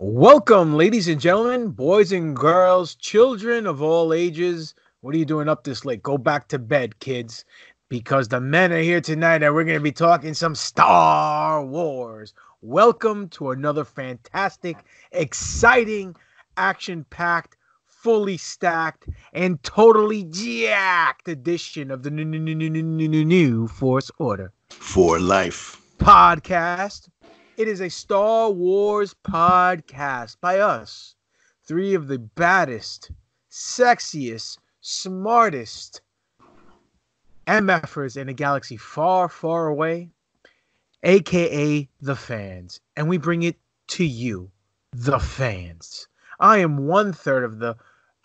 Welcome, ladies and gentlemen, boys and girls, children of all ages. What are you doing up this late? Go back to bed, kids, because the men are here tonight and we're going to be talking some Star Wars. Welcome to another fantastic, exciting, action-packed, fully stacked, and totally jacked edition of the new Force Order For life podcast. It is a Star Wars podcast by us, three of the baddest, sexiest, smartest MFers in a galaxy far, far away, aka the fans. And we bring it to you, the fans. I am 1/3 of the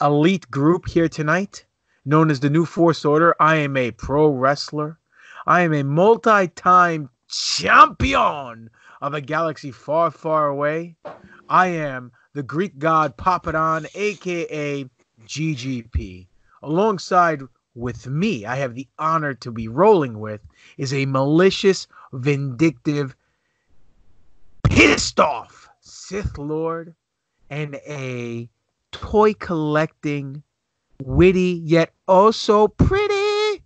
elite group here tonight, known as the New Force Order. I am a pro wrestler. I am a multi-time champion of a galaxy far, far away. I am the Greek god Papadon, aka GGP. Alongside with me, I have the honor to be rolling with is a malicious, vindictive, pissed off Sith Lord and a toy collecting, witty yet also pretty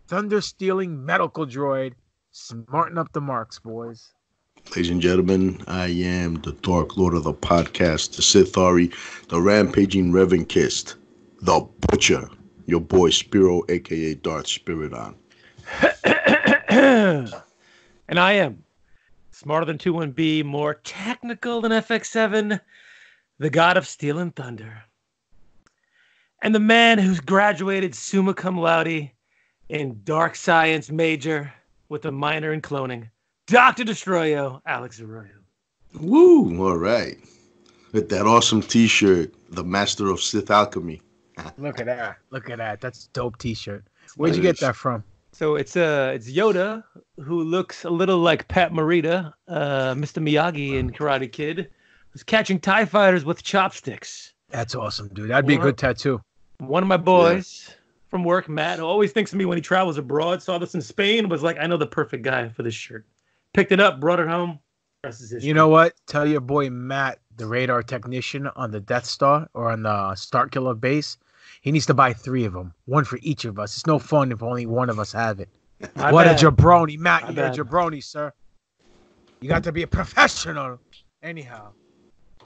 thunder stealing medical droid. Smarten up the marks, boys. Ladies and gentlemen, I am the Dark Lord of the podcast, the Sith Ari, the Rampaging Reverend Kist, the Butcher, your boy Spiro, aka Darth Spiridon. And I am smarter than 21B, more technical than FX7, the god of steel and thunder. And the man who's graduated summa cum laude in dark science major with a minor in cloning, Dr. Destroyo, Alex Arroyo. Woo! All right. With that awesome t-shirt, the master of Sith alchemy. Look at that. Look at that. That's a dope t-shirt. Where'd you get that from? So it's Yoda, who looks a little like Pat Morita, Mr. Miyagi in Karate Kid, who's catching TIE fighters with chopsticks. That's awesome, dude. That'd be a good tattoo. One of my boys from work, Matt, who always thinks of me when he travels abroad, saw this in Spain, was like, I know the perfect guy for this shirt. Picked it up, brought it home. You know what? Tell your boy Matt, the radar technician on the Death Star or on the Starkiller base, he needs to buy 3 of them. One for each of us. It's no fun if only one of us have it. What a jabroni. Matt, you're a jabroni, sir. You got to be a professional. Anyhow,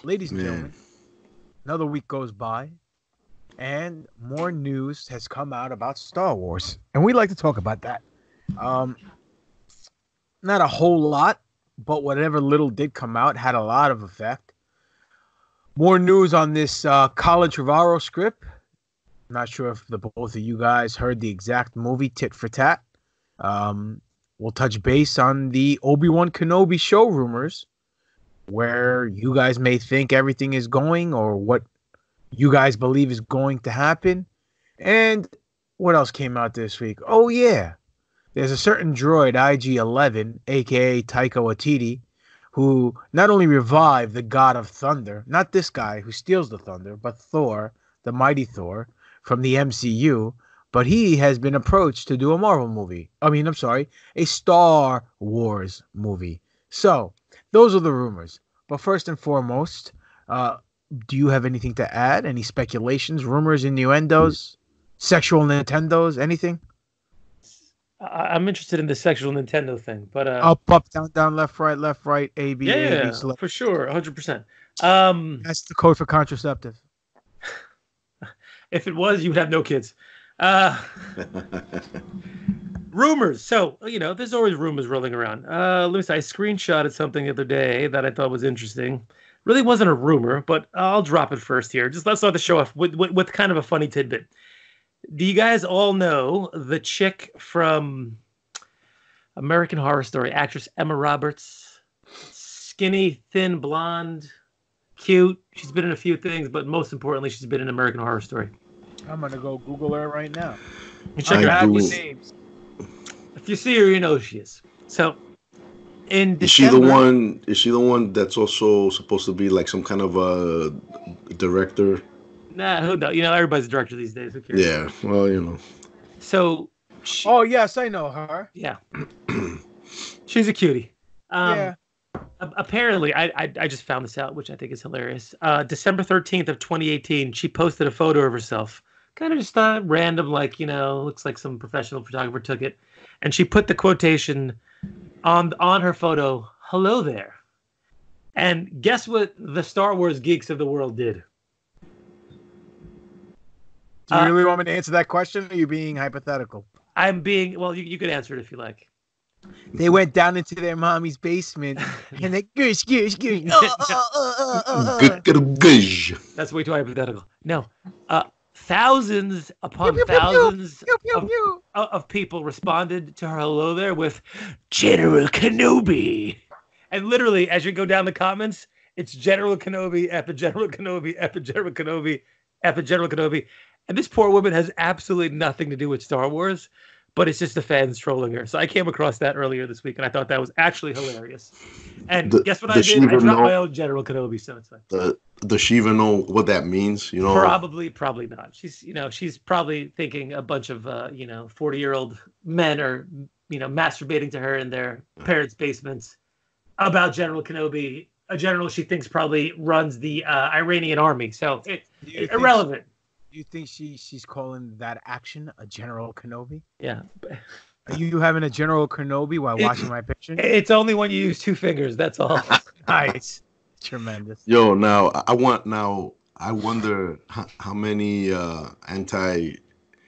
ladies and gentlemen, another week goes by and more news has come out about Star Wars. And we'd like to talk about that. Not a whole lot, but whatever little did come out had a lot of effect. More news on this Colin Trevorrow script. I'm not sure if the both of you guys heard the exact movie, tit for tat. We'll touch base on the Obi-Wan Kenobi show rumors, where you guys may think everything is going or what you guys believe is going to happen. And what else came out this week? Oh, yeah. There's a certain droid, IG-11, a.k.a. Taika Waititi, who not only revived the God of Thunder, not this guy who steals the thunder, but Thor, the mighty Thor, from the MCU, but he has been approached to do a Marvel movie. A Star Wars movie. So, those are the rumors. But first and foremost, do you have anything to add? Any speculations, rumors, innuendos, sexual Nintendos, anything? I'm interested in the sexual Nintendo thing, but up, down, left, right, A, B, A, B, for sure, 100%. That's the code for contraceptive. If it was, you would have no kids. Rumors. So, there's always rumors rolling around. Let me say, I screenshotted something the other day that I thought was interesting. Really wasn't a rumor, but I'll drop it first here. Just let's start the show off with kind of a funny tidbit. Do you guys all know the chick from American Horror Story, actress Emma Roberts? Skinny, thin, blonde, cute. She's been in a few things, but most importantly, she's been in American Horror Story. I'm going to go Google her right now. Check her out. Names. If you see her, you know who she is. So, in December... Is she the one that's also supposed to be like some kind of a director? Nah, who knows? Everybody's a director these days. Who cares? Yeah, well, So... Oh, yes, I know her. Yeah. She's a cutie. Yeah. apparently, I just found this out, which I think is hilarious. December 13th of 2018, she posted a photo of herself. Kind of just random, like, looks like some professional photographer took it. And she put the quotation on her photo, "Hello there." And guess what the Star Wars geeks of the world did? Do you really want me to answer that question, or are you being hypothetical? I'm being, well, you could answer it if you like. They went down into their mommy's basement and they gush. That's way too hypothetical. No. Thousands upon thousands of people responded to her hello there with General Kenobi. And literally, as you go down the comments, it's General Kenobi, after General Kenobi, after General Kenobi, after General Kenobi. And this poor woman has absolutely nothing to do with Star Wars, but it's just the fans trolling her. So I came across that earlier this week, and I thought that was actually hilarious. And guess what I did? I dropped my own General Kenobi, so it's fine. Does she even know what that means? Probably not. She's probably thinking a bunch of 40-year-old men are masturbating to her in their parents' basements about General Kenobi, a general she thinks probably runs the Iranian army. So it's irrelevant. Do you think she's calling that action a General Kenobi? Yeah. Are you having a General Kenobi while watching my picture? It's only when you use two fingers. That's all. Nice. Tremendous. Yo, now I wonder how many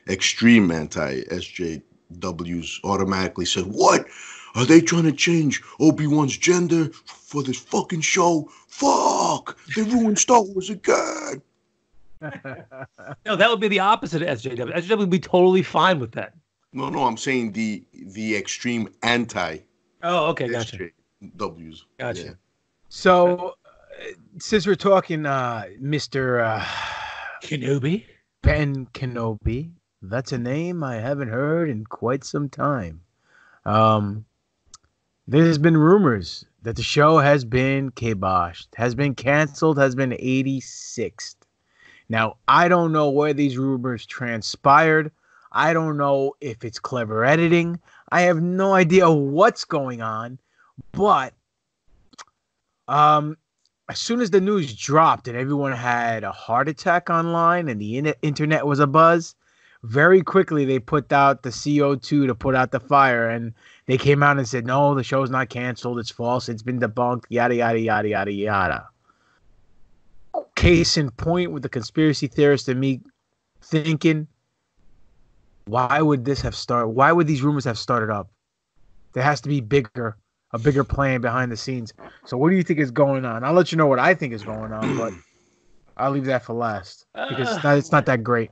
extreme anti-SJWs automatically said, "What? Are they trying to change Obi-Wan's gender for this fucking show? Fuck! They ruined Star Wars again." No, that would be the opposite of SJW. SJW would be totally fine with that. No, I'm saying the extreme anti. Oh, okay, gotcha. SJWs. Gotcha. Yeah. So, since we're talking, Mr. Kenobi? Ben Kenobi, that's a name I haven't heard in quite some time. There's been rumors that the show has been kiboshed, has been canceled, has been 86th. Now, I don't know where these rumors transpired. I don't know if it's clever editing. I have no idea what's going on. But as soon as the news dropped and everyone had a heart attack online and the internet was abuzz, very quickly they put out the CO2 to put out the fire. And they came out and said, no, the show's not canceled. It's false. It's been debunked. Yada, yada, yada, yada, yada. Case in point with the conspiracy theorist and me thinking, why would this have started? Why would these rumors have started up? There has to be a bigger plan behind the scenes. So what do you think is going on? I'll let you know what I think is going on, but I'll leave that for last because it's not that great.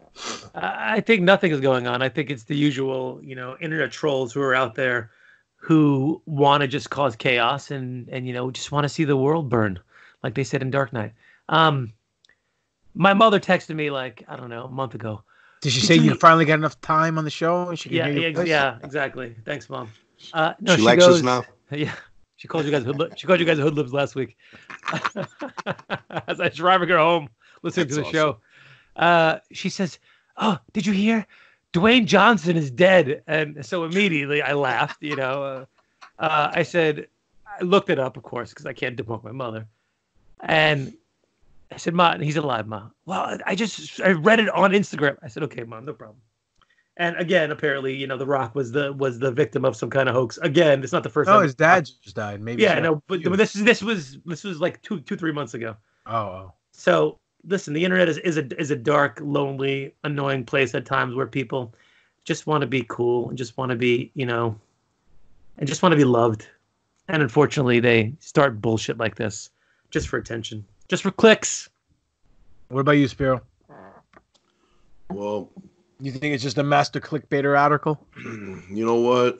I think nothing is going on. I think it's the usual, internet trolls who are out there who want to just cause chaos and just want to see the world burn, like they said in Dark Knight. My mother texted me like, I don't know, a month ago. Did she say you finally got enough time on the show? And she can hear your voice? Yeah, exactly. Thanks, Mom. No, she likes us now. Yeah, she called you guys hoodlums last week. As I was driving her home, listening to the show, she says, "Oh, did you hear? Dwayne Johnson is dead." And so immediately I laughed. I said, I looked it up, of course, because I can't debunk my mother, and I said, "Ma, he's alive, Ma." Well, I read it on Instagram. I said, "Okay, Mom, no problem." And again, apparently, The Rock was the victim of some kind of hoax. Again, it's not the first time. No, his dad just died. Maybe. Yeah, no, but this was like 2-3 months ago. Oh. So listen, the internet is a dark, lonely, annoying place at times where people just want to be cool and just want to be, and just want to be loved. And unfortunately, they start bullshit like this just for attention, just for clicks. What about you, Spiro? Well, you think it's just a master clickbaiter article? You know what?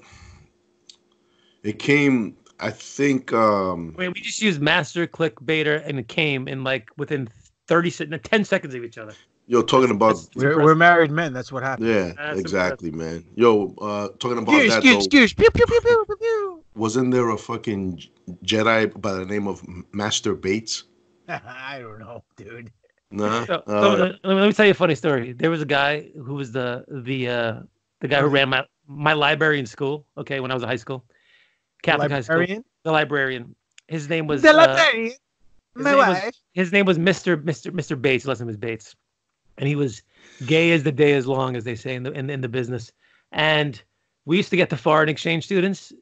It came, I think. Wait, we just used master clickbaiter, and it came in like within 10 seconds of each other. Yo, talking about we're married men. That's what happened. Yeah, that's exactly, man. Yo, talking about that though. Pew, pew, pew, pew, pew, pew. Wasn't there a fucking Jedi by the name of Master Bates? I don't know, dude. Nah. Let me tell you a funny story. There was a guy who was the guy who ran my library in school. Okay, when I was in high school, Catholic high school. The librarian. His name was Delateri, my wife. his name was Mr. Bates. Last name was Bates, and he was gay as the day is long, as they say in the business. And we used to get the foreign exchange students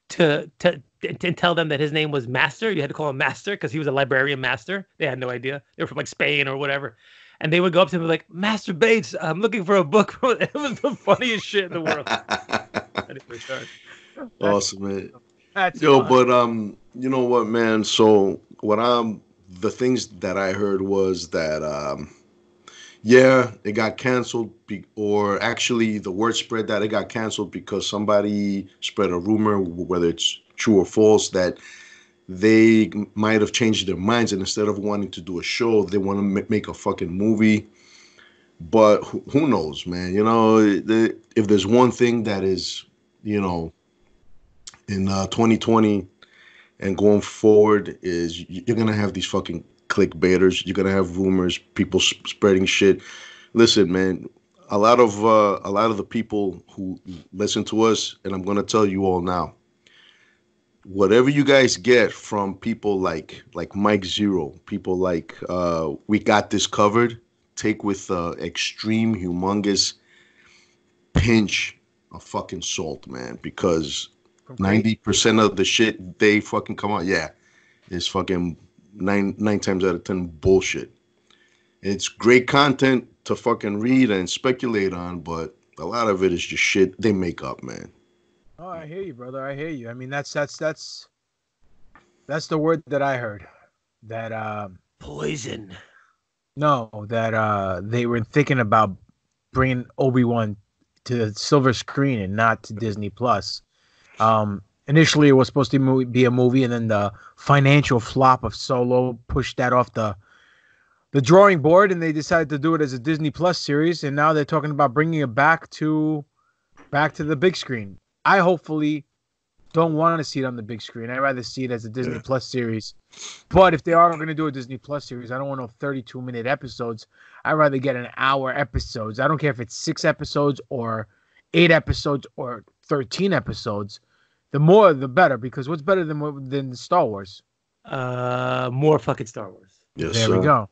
to tell them that his name was Master. You had to call him Master because he was a librarian master. They had no idea. They were from like Spain or whatever. And they would go up to him and be like, Master Bates, I'm looking for a book. It was the funniest shit in the world. Awesome, man. That's Yo, fun. but you know what, man? So the things that I heard was that yeah, it got canceled, or actually the word spread that it got canceled because somebody spread a rumor, whether it's true or false, that they might have changed their minds, and instead of wanting to do a show, they want to make a fucking movie. But who knows, man? You know, if there's one thing that is, you know, in 2020 and going forward, is you're gonna have these fucking clickbaiters. You're gonna have rumors, people spreading shit. Listen, man, a lot of the people who listen to us, and I'm gonna tell you all now, whatever you guys get from people like Mike Zero, people like We Got This Covered, take with extreme, humongous pinch of fucking salt, man, because 90% of the shit they fucking come out, yeah, is fucking nine times out of 10 bullshit. It's great content to fucking read and speculate on, but a lot of it is just shit they make up, man. Oh, I hear you, brother. I hear you. I mean, that's the word that I heard. That poison. No, that they were thinking about bringing Obi-Wan to the silver screen and not to Disney Plus. Initially, it was supposed to be a movie, and then the financial flop of Solo pushed that off the drawing board, and they decided to do it as a Disney Plus series. And now they're talking about bringing it back to the big screen. I hopefully don't want to see it on the big screen. I'd rather see it as a Disney Plus series. But if they are going to do a Disney Plus series, I don't want no 32-minute episodes. I'd rather get an hour episodes. I don't care if it's 6 episodes or 8 episodes or 13 episodes. The more, the better, because what's better than Star Wars? More fucking Star Wars. Yes, there we go.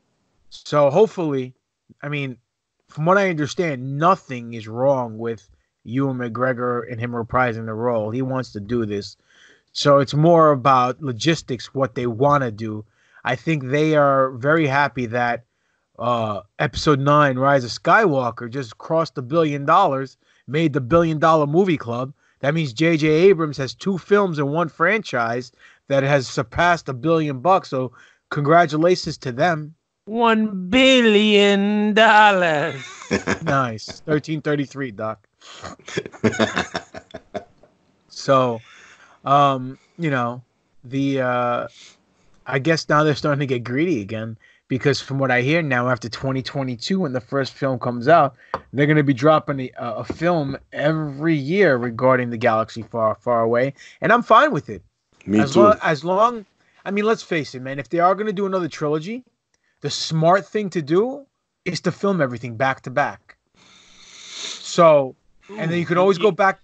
So hopefully, I mean, from what I understand, nothing is wrong with Ewan McGregor and him reprising the role. He wants to do this. So it's more about logistics, what they want to do. I think they are very happy that Episode 9, Rise of Skywalker, just crossed $1 billion, made the $1 billion movie club. That means J.J. Abrams has 2 films in one franchise that has surpassed $1 billion. So congratulations to them. $1 billion. Nice. 1333, Doc. So, you know, I guess now they're starting to get greedy again, because from what I hear now, after 2022, when the first film comes out, they're going to be dropping a film every year regarding the galaxy far, far away, and I'm fine with it. Me too. As long, I mean, let's face it, man. If they are going to do another trilogy, the smart thing to do is to film everything back to back. So, and then you can always go back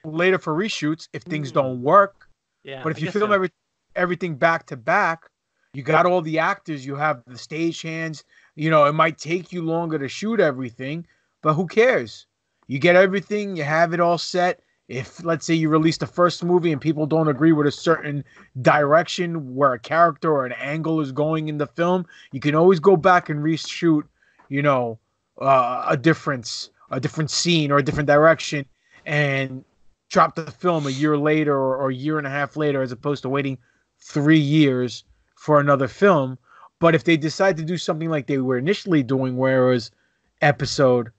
later for reshoots if things don't work. Yeah, but if you film everything back to back, you got all the actors, you have the stagehands. You know, it might take you longer to shoot everything, but who cares? You get everything, you have it all set. If, let's say, you release the first movie and people don't agree with a certain direction where a character or an angle is going in the film, you can always go back and reshoot, you know, a different scene or a different direction, and drop the film a year later or a year and a half later, as opposed to waiting 3 years for another film. But if they decide to do something like they were initially doing, where it was episode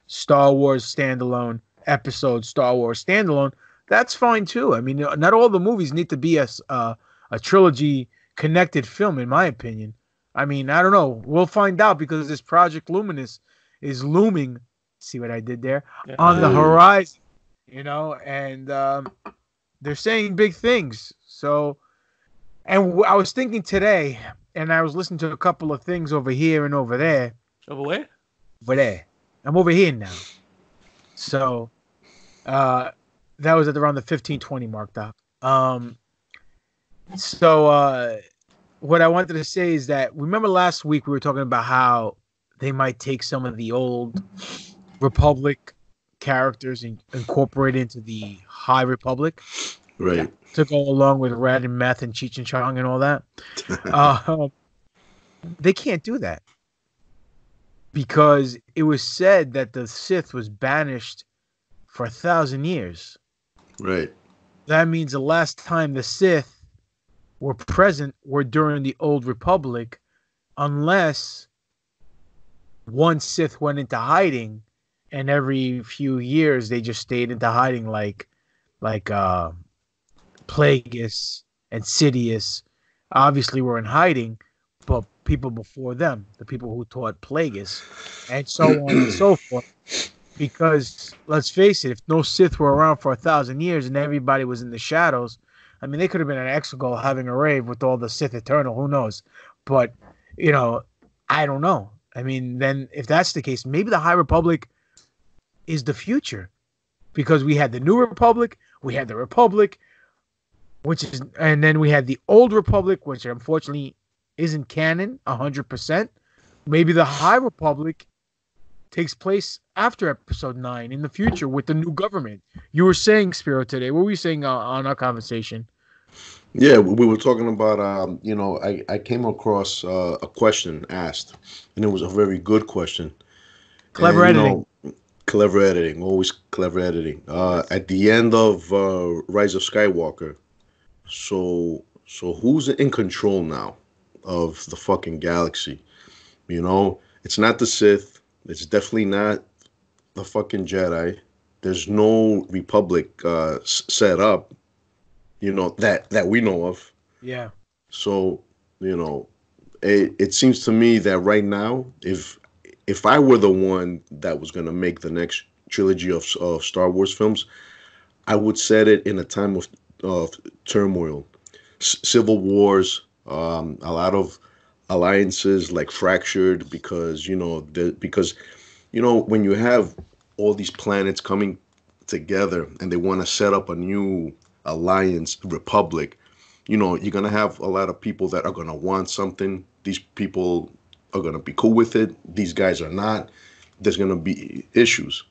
Star Wars standalone, episode Star Wars standalone, that's fine too. I mean, not all the movies need to be a trilogy connected film, in my opinion. I mean, I don't know. We'll find out, because this Project Luminous is looming. See what I did there? Yeah. On the horizon, you know, and they're saying big things. So, and I was thinking today, and I was listening to a couple of things over here and over there. Over where? Over there. I'm over here now. So, that was at around the 15-20 mark, Doc. So what I wanted to say is that remember last week we were talking about how they might take some of the old Republic characters and incorporate into the High Republic. Yeah. Right. To go along with Red and Meth and Cheech and Chong and all that. Uh, they can't do that because it was said that the Sith was banished for 1,000 years. Right. That means the last time the Sith were present were during the Old Republic, unless one Sith went into hiding, and every few years they just stayed into hiding, like Plagueis and Sidious. Obviously, were in hiding, but people before them, the people who taught Plagueis, and so on and so forth. Because let's face it, if no Sith were around for 1,000 years and everybody was in the shadows, I mean, they could have been at Exegol having a rave with all the Sith Eternal. Who knows? But I don't know. I mean, then if that's the case, maybe the High Republic is the future, because we had the New Republic, we had the Republic, and then we had the Old Republic, which unfortunately isn't canon 100%. Maybe the High Republic takes place after Episode 9 in the future with the new government. You were saying, Spiro, today. What were you saying on our conversation? Yeah, we were talking about, I came across a question asked, and it was a very good question. Clever And, editing. clever editing, always clever editing. At the end of Rise of Skywalker, so who's in control now of the fucking galaxy? It's not the Sith. It's definitely not the fucking Jedi. There's no Republic set up, that we know of. Yeah. So, it seems to me that right now, if I were the one that was going to make the next trilogy of Star Wars films, I would set it in a time of turmoil, civil wars, a lot of alliances like fractured because when you have all these planets coming together and they want to set up a new alliance republic, you're going to have a lot of people that are going to want something. These people are going to be cool with it. These guys are not. There's going to be issues,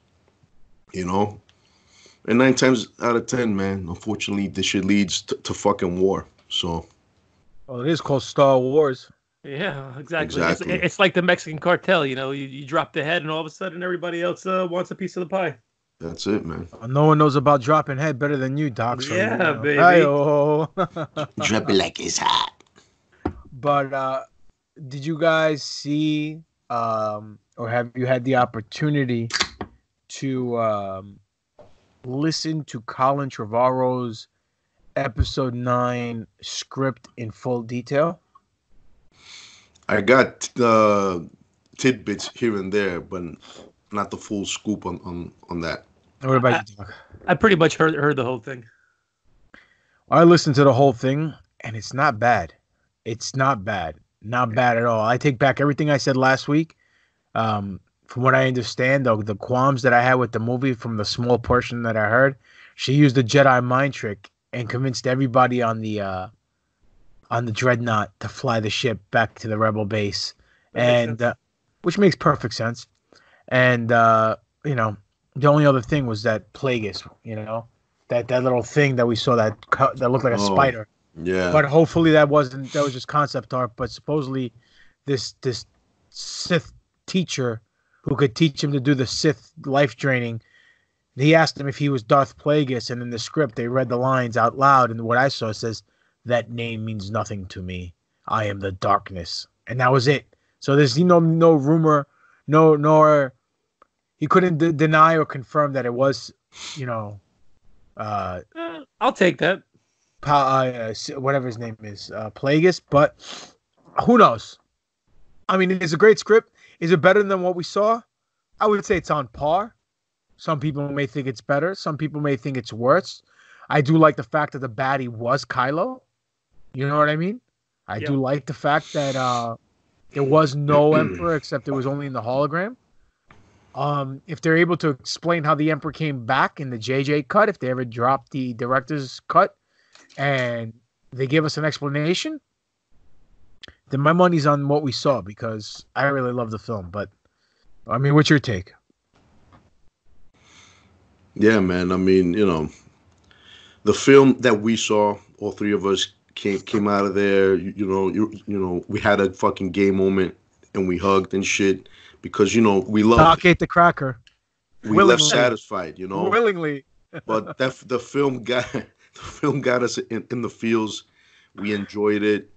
and 9 times out of 10, man, unfortunately this shit leads to fucking war. So Well, it is called Star Wars. Yeah, exactly. Exactly. It's like the Mexican cartel, you drop the head and all of a sudden everybody else wants a piece of the pie. that's it, man. No one knows about dropping head better than you, Doc. So, Yeah, baby. Hi-oh. Drop it like it's hot. But did you guys see or have you had the opportunity to listen to Colin Trevorrow's Episode 9 script in full detail? I got tidbits here and there, but not the full scoop on that. What about you, Doc? I pretty much heard the whole thing. I listened to the whole thing, and it's not bad. It's not bad. Not bad at all. I take back everything I said last week. From what I understand, the qualms that I had with the movie, from the small portion that I heard, she used the Jedi mind trick and convinced everybody on the dreadnought to fly the ship back to the rebel base, which makes perfect sense. And the only other thing was that Plagueis, that little thing that we saw that looked like a spider. Yeah. But hopefully that was just concept art. But supposedly this Sith teacher who could teach him to do the Sith life draining, he asked him if he was Darth Plagueis, and in the script they read the lines out loud, and what I saw says, "That name means nothing to me. I am the darkness," and that was it. So there's no rumor, nor he couldn't deny or confirm that it was, I'll take that. Whatever his name is, Plagueis. But who knows? I mean, it's a great script. Is it better than what we saw? I would say it's on par. Some people may think it's better. Some people may think it's worse. I do like the fact that the baddie was Kylo. You know what I mean? I do like the fact that there was no Emperor, except it was only in the hologram. If they're able to explain how the Emperor came back in the JJ cut, if they ever dropped the director's cut, and they give us an explanation, then my money's on what we saw because I really love the film. But I mean, what's your take? Yeah, man. I mean, the film that we saw, all three of us came out of there. We had a fucking gay moment and we hugged and shit because we loved. Doc ate the cracker. We left satisfied, willingly. But the film got us in the feels. We enjoyed it.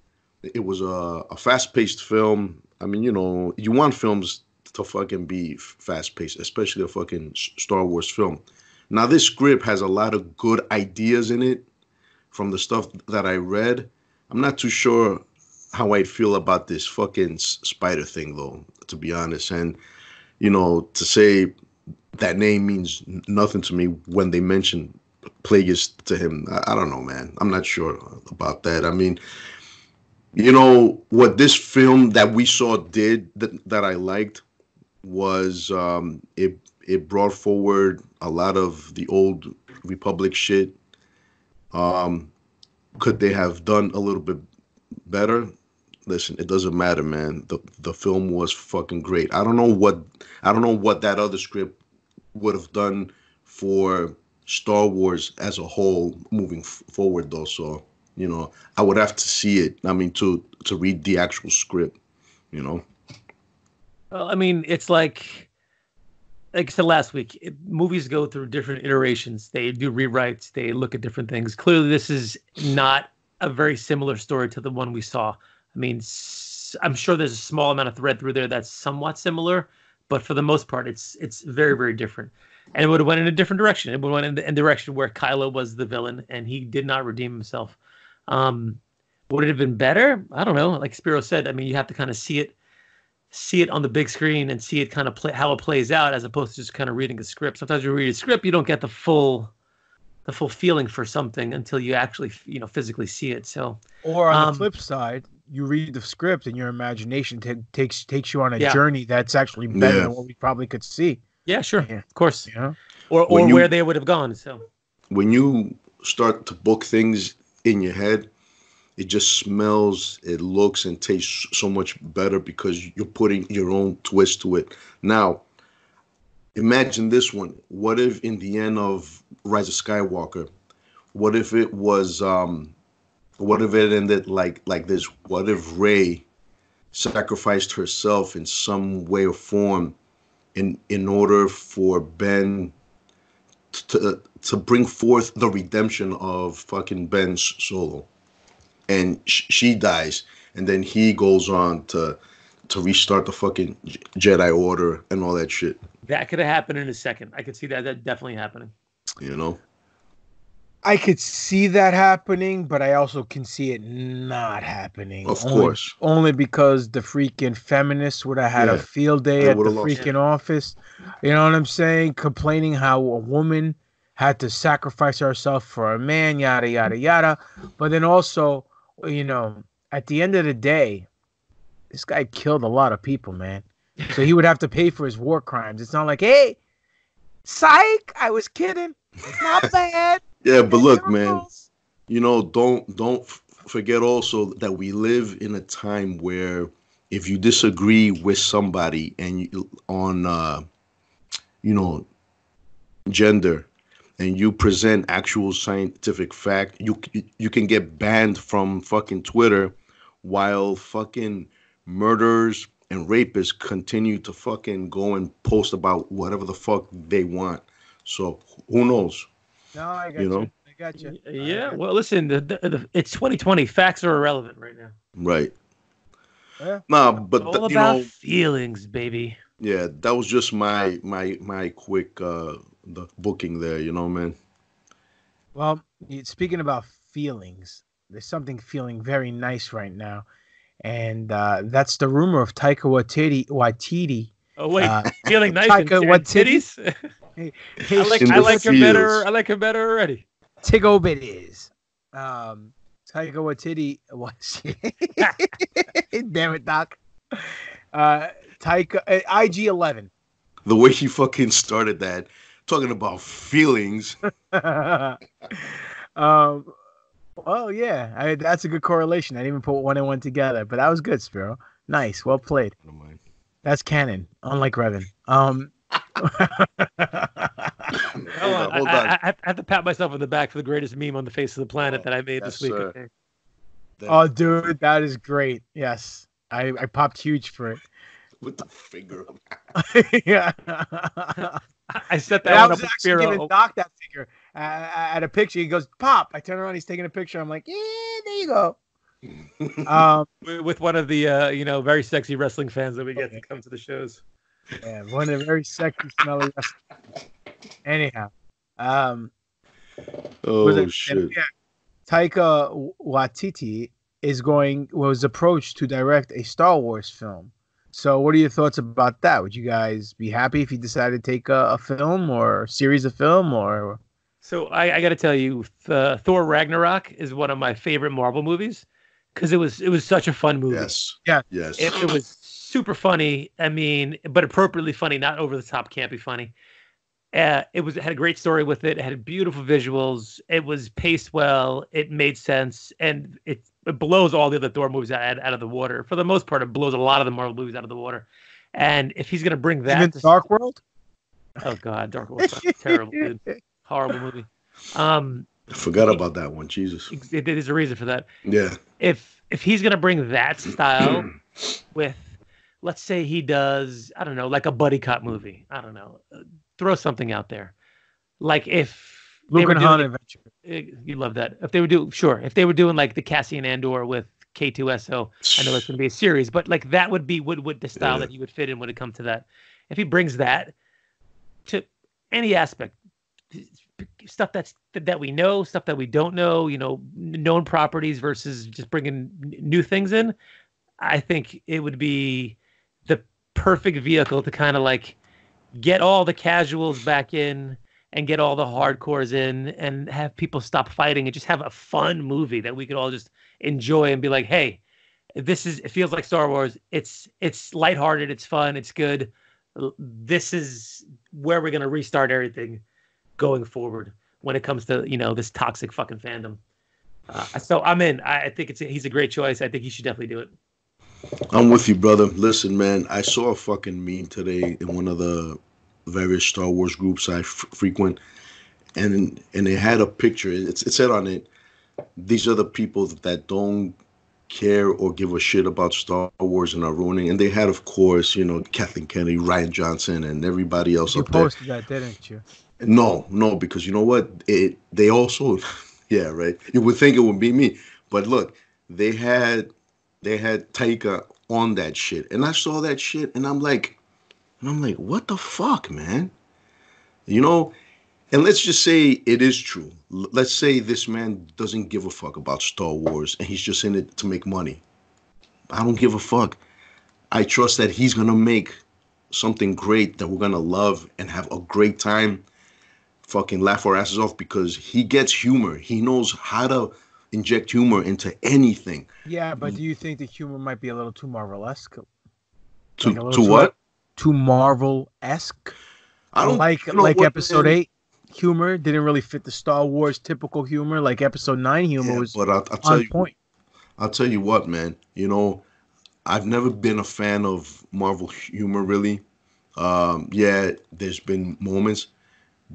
It was a fast-paced film. I mean, you want films to fucking be fast-paced, especially a fucking Star Wars film. Now, this script has a lot of good ideas in it from the stuff that I read. I'm not too sure how I feel about this fucking spider thing, though, to be honest. And, to say that name means nothing to me when they mention Plagueis to him. I don't know, man. I'm not sure about that. I mean, what this film that we saw did that I liked was it brought forward a lot of the old Republic shit. Could they have done a little bit better? Listen, it doesn't matter, man. The film was fucking great. I don't know what that other script would have done for Star Wars as a whole moving forward, though. So, I would have to see it. I mean, to read the actual script, Well, I mean, it's like I said last week, movies go through different iterations. They do rewrites. They look at different things. Clearly, this is not a very similar story to the one we saw. I mean, I'm sure there's a small amount of thread through there that's somewhat similar, but for the most part, it's very, very different. And it would have went in a different direction. It would have went in the direction where Kylo was the villain, and he did not redeem himself. Would it have been better? I don't know. Like Spiro said, I mean, you have to kind of see it on the big screen and see it kind of how it plays out, as opposed to just kind of reading a script. Sometimes you read a script, you don't get the full feeling for something until you actually, physically see it. So, or on the flip side, you read the script and your imagination takes you on a journey that's actually better than what we probably could see. Yeah, sure, of course. Yeah, or where they would have gone. So, when you start to book things in your head, it just smells, it looks, and tastes so much better because you're putting your own twist to it. Now, imagine this one. What if in the end of Rise of Skywalker, what if it was, what if it ended like this? What if Rey sacrificed herself in some way or form in order for Ben to bring forth the redemption of fucking Ben Solo? And she dies, and then he goes on to restart the fucking Jedi Order and all that shit. That could have happened in a second. I could see that definitely happening. I could see that happening, but I also can see it not happening. Of course. Only because the freaking feminists would have had a field day at the freaking office. You know what I'm saying? Complaining how a woman had to sacrifice herself for a man, yada, yada, yada. But then also, at the end of the day, this guy killed a lot of people, man. So he would have to pay for his war crimes. It's not like, hey, psych, I was kidding. It's not bad. Yeah, but look, man, don't forget also that we live in a time where if you disagree with somebody and on gender, and you present actual scientific fact, you can get banned from fucking Twitter, while fucking murderers and rapists continue to fucking go and post about whatever the fuck they want. So who knows? No, I got you. I got you. Yeah. Well, listen, it's 2020. Facts are irrelevant right now. Right. Yeah. Nah, but it's all about feelings, baby. Yeah, that was just my quick the booking there, man. Well, speaking about feelings, there's something feeling very nice right now, and that's the rumor of Taika Waititi. Oh wait, feeling nice Taika and titties. I like him better. I like him better already. Tiggo bitties. Taika Waititi. What? Damn it, Doc. Taika IG-11. The way he fucking started that, talking about feelings. Oh yeah, that's a good correlation. I didn't even put one and one together, but that was good, Spiro. Nice, well played. That's canon, unlike Revan. Hold on. I have to pat myself on the back for the greatest meme on the face of the planet that I made this week. Okay. Oh, dude, that is great. Yes, I popped huge for it. With the finger. Yeah. I set that I one was up actually giving Doc that figure at a picture. He goes, "Pop!" I turn around, he's taking a picture. I'm like, "Yeah, there you go." With one of the very sexy wrestling fans that we get to come to the shows. Yeah, one of the very sexy, smelly wrestlers. Anyhow, oh shit! Yeah, Taika Waititi was approached to direct a Star Wars film. So, what are your thoughts about that? Would you guys be happy if he decided to take a film or a series of film? Or so I got to tell you, Thor Ragnarok is one of my favorite Marvel movies because it was such a fun movie. Yes, yeah, yes. It was super funny. I mean, but appropriately funny, not over the top, campy funny. It had a great story with it. It had beautiful visuals. It was paced well. It made sense, and it blows all the other Thor movies out of the water. For the most part, it blows a lot of the Marvel movies out of the water. And if he's gonna bring that, even Dark World. Oh God, Dark World, terrible, dude, horrible movie. I forgot about that one. Jesus, there's a reason for that. Yeah. If he's gonna bring that style with, let's say he does, I don't know, like a buddy cop movie. I don't know. Throw something out there. Like if Luke and Han Adventure. You love that. If they were doing like the Cassian Andor with K2SO, I know it's going to be a series, but like that would be what the style that he would fit in when it comes to that. If he brings that to any aspect, stuff that we know, stuff that we don't know, known properties versus just bringing new things in, I think it would be the perfect vehicle to kind of like get all the casuals back in and get all the hardcores in and have people stop fighting and just have a fun movie that we could all just enjoy and be like, hey, it feels like Star Wars. It's lighthearted. It's fun. It's good. This is where we're going to restart everything going forward when it comes to, this toxic fucking fandom. So I'm in. I think he's a great choice. I think he should definitely do it. I'm with you, brother. Listen, man, I saw a fucking meme today in one of the various Star Wars groups I frequent, and it had a picture. It said on it, these are the people that don't care or give a shit about Star Wars and are ruining. And they had, of course, Kathleen Kennedy, Rian Johnson, and everybody else up there. You posted that, didn't you? No, because you know what? They also, yeah, right. You would think it would be me, but look, they had Taika on that shit, and I saw that shit, and I'm like, what the fuck, man? And let's just say it is true. Let's say this man doesn't give a fuck about Star Wars, and he's just in it to make money. I don't give a fuck. I trust that he's gonna make something great that we're gonna love and have a great time, fucking laugh our asses off, because he gets humor. He knows how to inject humor into anything. Yeah, but do you think the humor might be a little too Marvel-esque? To what? Too Marvel-esque? I don't like Episode 8 humor didn't really fit the Star Wars typical humor. Like Episode 9 humor was but I'll tell you, point. I'll tell you what, man. I've never been a fan of Marvel humor, really. Yeah, there's been moments,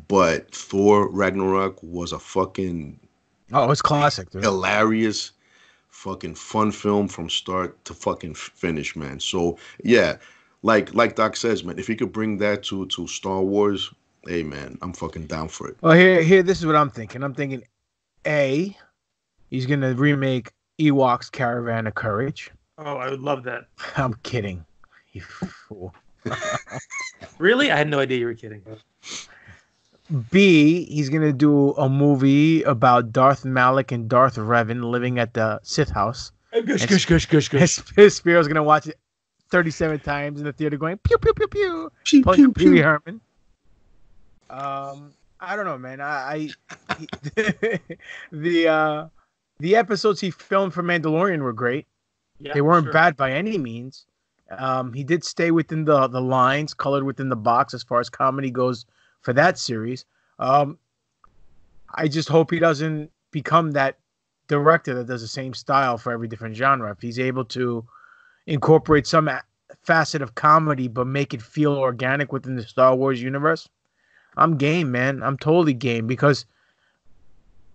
but Thor Ragnarok was a fucking... Oh, it's classic, dude. Hilarious, fucking fun film from start to fucking finish, man. So yeah, like Doc says, man, if he could bring that to Star Wars, hey man, I'm fucking down for it. Well, here, this is what I'm thinking. I'm thinking, A, he's gonna remake Ewoks Caravan of Courage. Oh, I would love that. I'm kidding, you fool. Really? I had no idea you were kidding. B, he's going to do a movie about Darth Malak and Darth Revan living at the Sith house. Gush. Spiro's going to watch it 37 times in the theater going, pew, pew, pew, pew. Pew, pew, pew. Pee-wee Herman. I don't know, man. The episodes he filmed for Mandalorian were great. Yeah, they weren't bad by any means. He did stay within the lines, colored within the box as far as comedy goes for that series. I just hope he doesn't become that director that does the same style for every different genre. If he's able to incorporate some facet of comedy but make it feel organic within the Star Wars universe, I'm game, man. I'm totally game because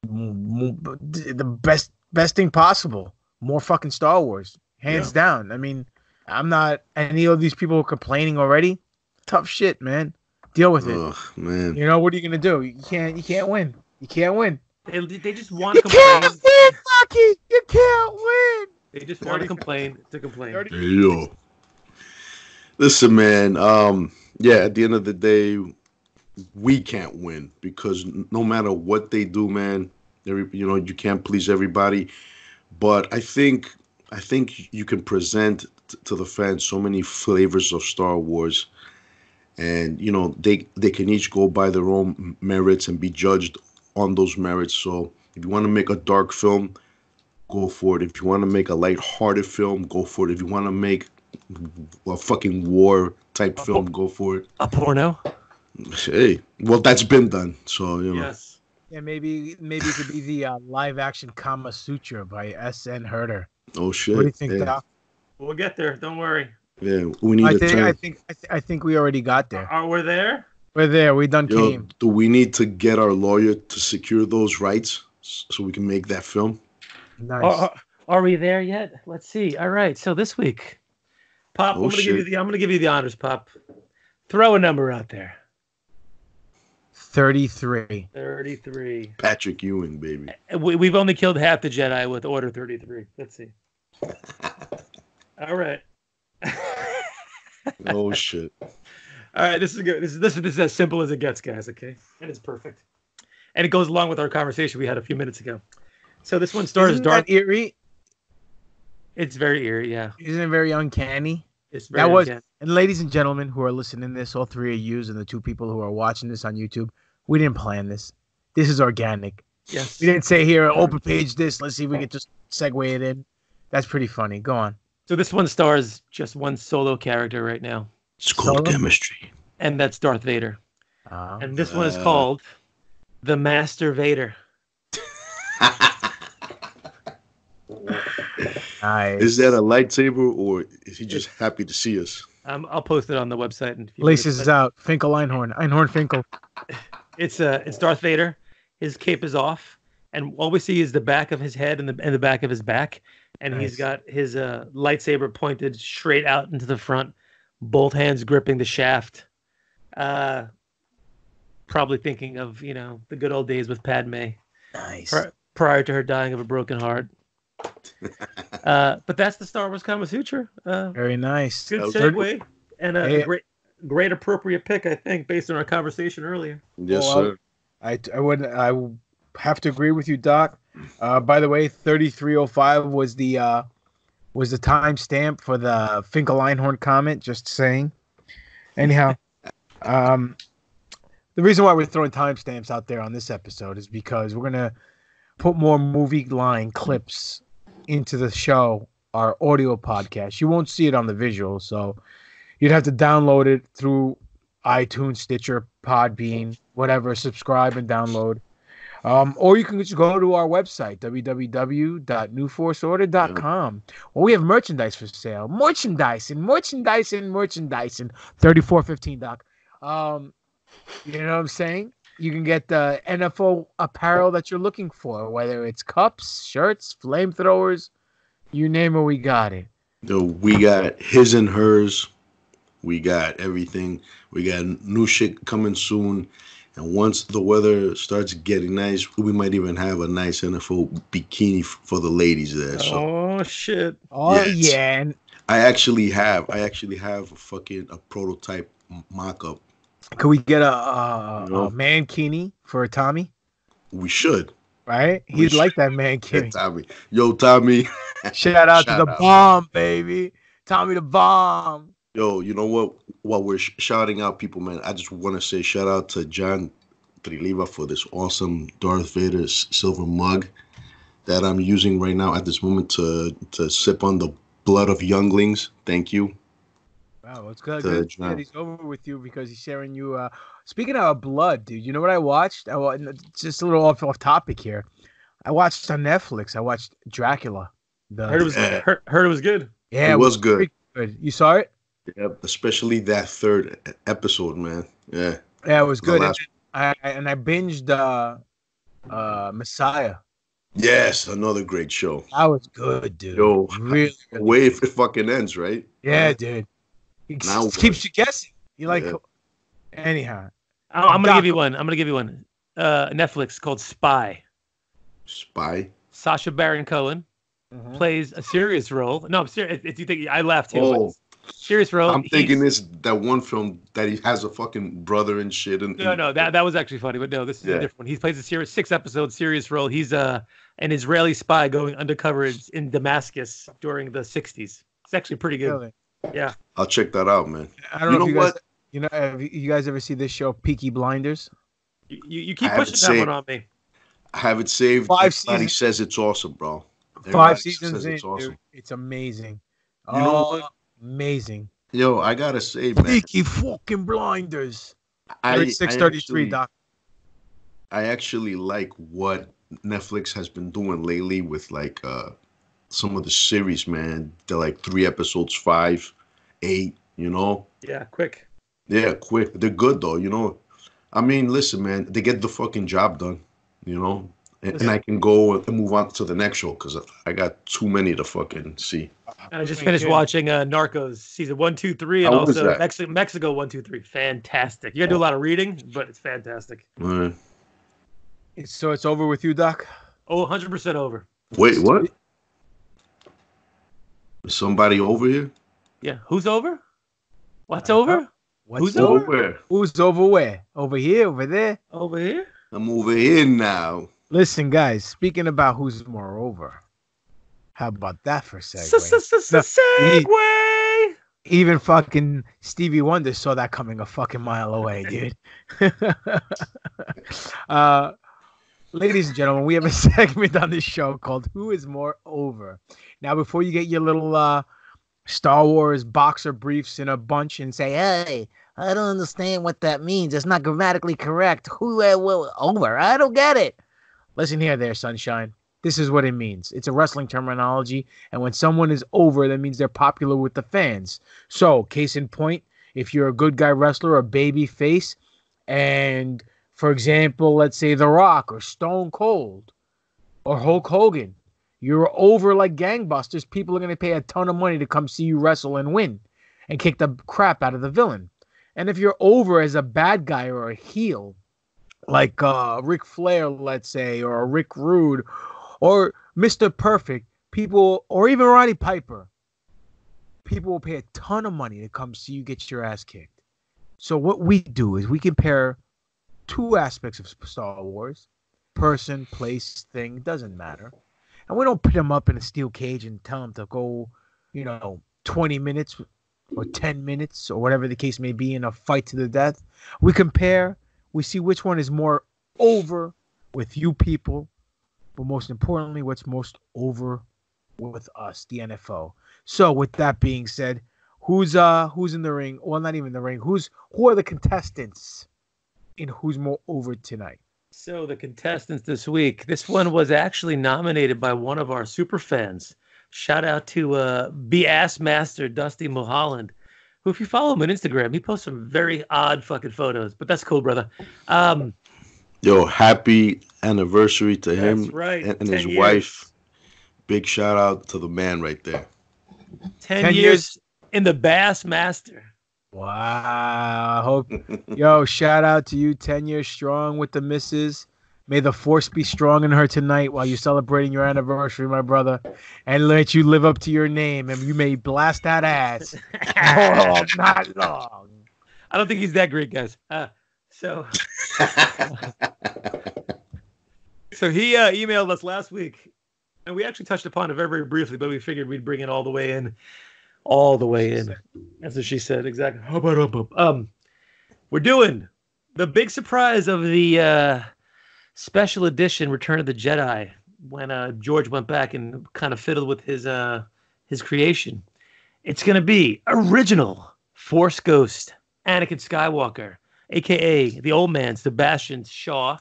the best thing possible, more fucking Star Wars, hands down. I mean, I'm not any of these people complaining already. Tough shit, man. Deal with it. Man. You know, what are you gonna do? You can't win. You can't win. They just want to complain. You can't win, Rocky. You can't win. They just want to complain to complain. Yo. Listen, man. At the end of the day, we can't win because no matter what they do, man, you can't please everybody. But I think you can present to the fans so many flavors of Star Wars, and they can each go by their own merits and be judged on those merits. So if you want to make a dark film, go for it. If you want to make a light-hearted film, go for it. If you want to make a fucking war type film, go for it. A porno? Hey, well, that's been done. So Yes. Yeah, maybe it could be the live-action Kama Sutra by S.N. Herder. Oh shit! What do you think, Doc? We'll get there. Don't worry. Yeah, we need I think we already got there. Are we there? We're there. We done came. Do we need to get our lawyer to secure those rights so we can make that film? Nice. Are we there yet? Let's see. All right. So this week, Pop, I'm gonna give you the honors, Pop. Throw a number out there. 33. 33. Patrick Ewing, baby. We've only killed half the Jedi with Order 33. Let's see. All right. Oh shit. All right, this is good. This is as simple as it gets, guys. Okay, and it's perfect, and it goes along with our conversation we had a few minutes ago. So this one stars Darth. Eerie. It's very eerie, yeah. Isn't it very uncanny? It's very uncanny. And ladies and gentlemen who are listening to this, all three of yous and the two people who are watching this on YouTube, we didn't plan this. This is organic. Yes. We didn't say here, open page this. Let's see if we can just segue it in. That's pretty funny. Go on. So this one stars just one solo character right now. It's called chemistry. And that's Darth Vader. And this one is called The Master Vader. Nice. Is that a lightsaber or is he just happy to see us? I'll post it on the website. Laces is out. Finkel Einhorn Finkel. It's Darth Vader. His cape is off, and all we see is the back of his head and the back of his back, and nice. He's got his lightsaber pointed straight out into the front, both hands gripping the shaft. Probably thinking of the good old days with Padme. Nice. Prior to her dying of a broken heart. But that's the Star Wars Kama Sutra. Very nice. Good segue and a great appropriate pick, I think, based on our conversation earlier. Yes, sir. I would have to agree with you, Doc. By the way, 3305 was the timestamp for the Finkel Einhorn comment. Just saying. Anyhow, the reason why we're throwing timestamps out there on this episode is because we're gonna put more movie line clips into the show, our audio podcast. You won't see it on the visual, so you'd have to download it through iTunes, Stitcher, Podbean, whatever, subscribe and download. Or you can just go to our website, www.newforceorder.com. Well, we have merchandise for sale. Merchandising. 3415, Doc. You know what I'm saying? You can get the NFO apparel that you're looking for, whether it's cups, shirts, flamethrowers, you name it, we got it. We got his and hers. We got everything. We got new shit coming soon. And once the weather starts getting nice, we might even have a nice NFO bikini for the ladies there. So. Oh, shit. Oh, yeah. I actually have a prototype mock-up. Could we get a mankini for Tommy? We should. Right? He'd like that mankini. Tommy. Yo, Tommy. Shout out to the bomb, baby. Tommy the bomb. Yo, you know what? While we're shouting out people, man, I just want to say shout out to John Triliva for this awesome Darth Vader silver mug that I'm using right now at this moment to sip on the blood of younglings. Thank you. Wow, it's good that he's over with you because he's sharing you. Speaking of blood, dude, you know what I watched? Just a little off topic here. I watched on Netflix. I watched Dracula. Heard it was heard it was good. Yeah, it was good. Good. You saw it? Yep, especially that third episode, man. Yeah. Yeah, it was good. last- I binged Messiah. Yes, another great show. That was good, dude. Yo, Really good. way if it fucking ends, right? Yeah, dude. It Now keeps you guessing. You like, Yeah. anyhow. I'm gonna give you one. Netflix called Spy. Spy. Sacha Baron Cohen plays a serious role. No, I'm serious. If you think I laughed too. Oh, serious role. I'm thinking this that one film that he has a fucking brother and shit. No, that was actually funny, but no, this is a different one. He plays a 6-episode serious role. He's an Israeli spy going undercover in Damascus during the 60s. It's actually pretty good. Really? Yeah. I'll check that out, man. I don't know if you guys, have you guys ever see this show, Peaky Blinders? You keep pushing that one on me. I have it saved. 5 Everybody says it's awesome, bro. 5 seasons in, it's awesome. dude. It's amazing. You know what? Amazing. Yo, I gotta say, man. Peaky fucking Blinders. 633, Doc. I actually like what Netflix has been doing lately with like some of the series, man. They're like 3 episodes, 5, 8, you know? Yeah, quick. Yeah, quick. They're good though, you know. I mean, listen, man, they get the fucking job done, you know? And I can go and move on to the next show because I got too many to fucking see. And I just finished watching Narcos season 1, 2, 3, and also Mexico 1, 2, 3. Fantastic. You gotta do a lot of reading, but it's fantastic. Right. So it's over with you, Doc? Oh, 100% over. Wait, what? Is somebody over here? Yeah, who's over? What's over? Who's over? Who's over where? Over here? Over there? Over here? I'm over here now. Listen, guys, speaking about who's moreover, how about that for a segue? Segue! Even fucking Stevie Wonder saw that coming a fucking mile away, dude. Ladies and gentlemen, we have a segment on this show called Who is More Over? Now, before you get your little Star Wars boxer briefs in a bunch and say, hey, I don't understand what that means. It's not grammatically correct. Who over? I don't get it. Listen here there, sunshine. This is what it means. It's a wrestling terminology, and when someone is over, that means they're popular with the fans. So, case in point, if you're a good guy wrestler or baby face, and, for example, let's say The Rock or Stone Cold or Hulk Hogan, you're over like gangbusters, people are going to pay a ton of money to come see you wrestle and win and kick the crap out of the villain. And if you're over as a bad guy or a heel, like Ric Flair, let's say, or Rick Rude, or Mr. Perfect, people, or even Roddy Piper, people will pay a ton of money to come see you get your ass kicked. So what we do is we compare 2 aspects of Star Wars: person, place, thing, doesn't matter. And we don't put them up in a steel cage and tell them to go, 20 minutes or 10 minutes or whatever the case may be in a fight to the death. We compare. We see which one is more over with you people, but most importantly, what's most over with us, the NFO. So with that being said, who's in the ring? Well, not even the ring. Who are the contestants in Who's More Over tonight? So the contestants this week, this one was actually nominated by one of our super fans. Shout out to BS Master Dusty Mulholland, who, if you follow him on Instagram, he posts some very odd fucking photos, but that's cool, brother. Yo, happy anniversary to him and his years. wife. Big shout out to the man right there. 10 years in the Bass Master. Wow. I hope. Yo, shout out to you. 10 years strong with the missus. May the force be strong in her tonight while you're celebrating your anniversary, my brother. And let you live up to your name. And you may blast that ass all night long. I don't think he's that great, guys. So he emailed us last week. And we actually touched upon it very, very briefly, but we figured we'd bring it all the way in. All the way in. That's what she said. Exactly. We're doing the big surprise of the special edition Return of the Jedi when George went back and kind of fiddled with his creation. It's going to be original Force Ghost Anakin Skywalker, a.k.a. the old man Sebastian Shaw,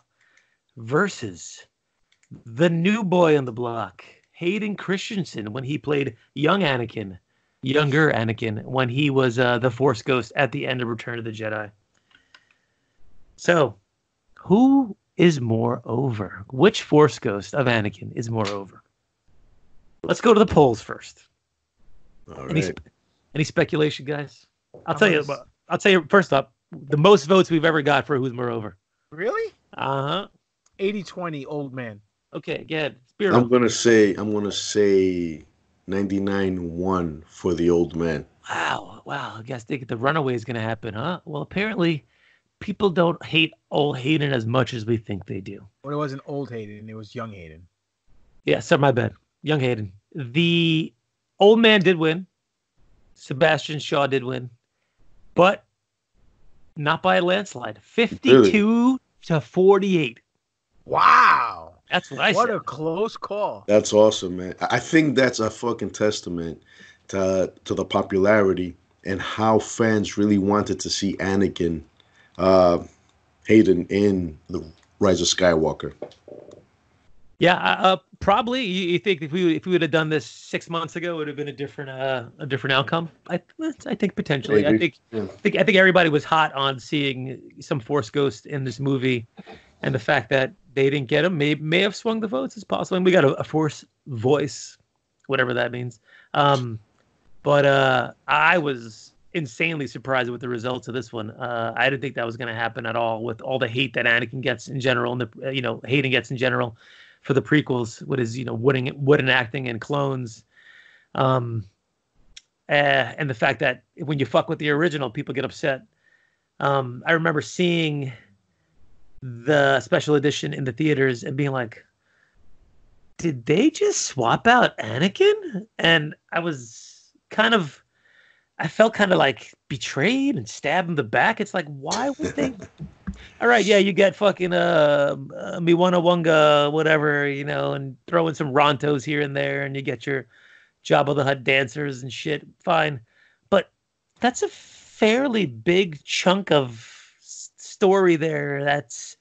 versus the new boy on the block, Hayden Christensen, when he played younger Anakin, when he was the Force Ghost at the end of Return of the Jedi. So, who is more over? Which Force Ghost of Anakin is more over? Let's go to the polls first. All right. Any speculation, guys? I'll tell you first up, the most votes we've ever got for who's more over. Really? Uh-huh. 80-20, old man. Okay, good. Spiro. I'm gonna say 99-1 for the old man. Wow. I guess think the runaway is gonna happen, huh? Well, apparently people don't hate old Hayden as much as we think they do. Well, it wasn't old Hayden, it was young Hayden. Yeah, sorry, my bad. Young Hayden. The old man did win. Sebastian Shaw did win. But not by a landslide. 52 to 48. Wow. That's what I said. What a close call. That's awesome, man. I think that's a fucking testament to the popularity and how fans really wanted to see Anakin, Hayden in the Rise of Skywalker. Yeah, probably. You think if we would have done this 6 months ago, it would have been a different outcome. I think potentially. Maybe. I think everybody was hot on seeing some Force Ghost in this movie, and the fact that they didn't get him may have swung the votes. It's possible. And we got a Force voice, whatever that means. But I was insanely surprised with the results of this one. I didn't think that was going to happen at all, with all the hate that Anakin gets in general, and Hayden gets in general for the prequels, what is wooden acting and clones, and the fact that when you fuck with the original, people get upset. I remember seeing the special edition in the theaters and being like, did they just swap out Anakin? And I felt kind of like betrayed and stabbed in the back. It's like, why would they? All right, yeah, you get fucking Miwanawunga, whatever, and throw in some Rontos here and there, and you get your Jabba the Hutt dancers and shit. Fine, but that's a fairly big chunk of story there. That's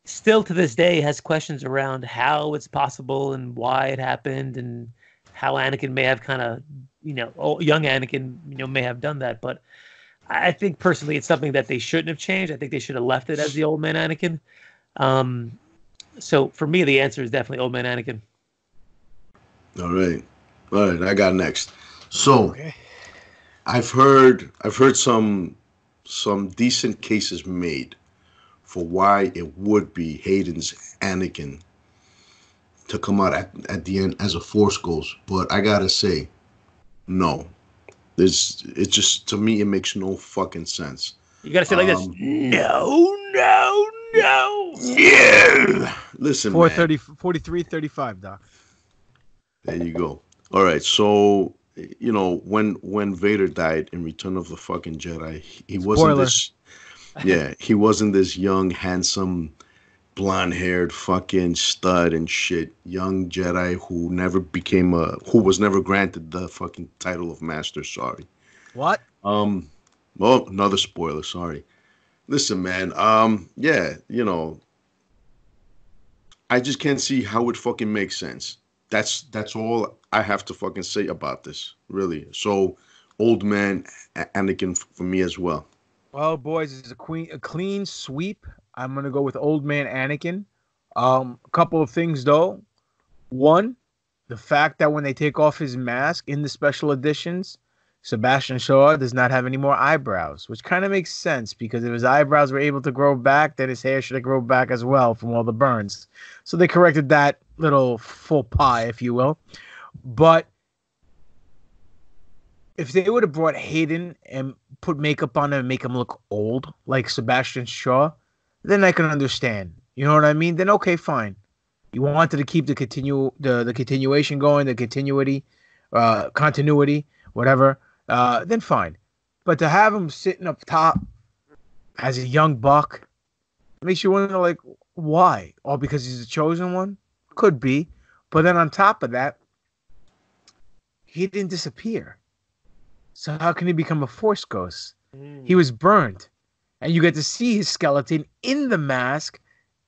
still to this day has questions around how it's possible and why it happened, and how Anakin may have kind of, young Anakin, may have done that, but. I think personally it's something that they shouldn't have changed. I think they should have left it as the old man Anakin. So for me, the answer is definitely old man Anakin. All right. I got next. So I've heard some decent cases made for why it would be Hayden's Anakin to come out at the end as a Force Ghost, but I gotta say, no. It just, to me, it makes no fucking sense. You gotta say like this. No. Yeah. Listen, 43-35, Doc. There you go. All right. So, when Vader died in Return of the fucking Jedi, he wasn't this. Yeah, he wasn't this young, handsome, blonde-haired fucking stud and shit, young Jedi who was never granted the fucking title of Master. Sorry. What? Well, another spoiler. Sorry. Listen, man. I just can't see how it fucking makes sense. That's all I have to fucking say about this, really. So, old man Anakin for me as well. Well, boys, it's a clean sweep. I'm going to go with old man Anakin. A couple of things, though. One, the fact that when they take off his mask in the special editions, Sebastian Shaw does not have any more eyebrows, which kind of makes sense, because if his eyebrows were able to grow back, then his hair should have grown back as well from all the burns. So they corrected that little faux pas, if you will. But if they would have brought Hayden and put makeup on him and make him look old, like Sebastian Shaw, then I can understand. You know what I mean? Then okay, fine. You wanted to keep the continuation going, the continuity, whatever. Then fine. But to have him sitting up top as a young buck makes you wonder, like, why? All because he's the chosen one? Could be. But then on top of that, he didn't disappear. So how can he become a Force Ghost? He was burned. And you get to see his skeleton in the mask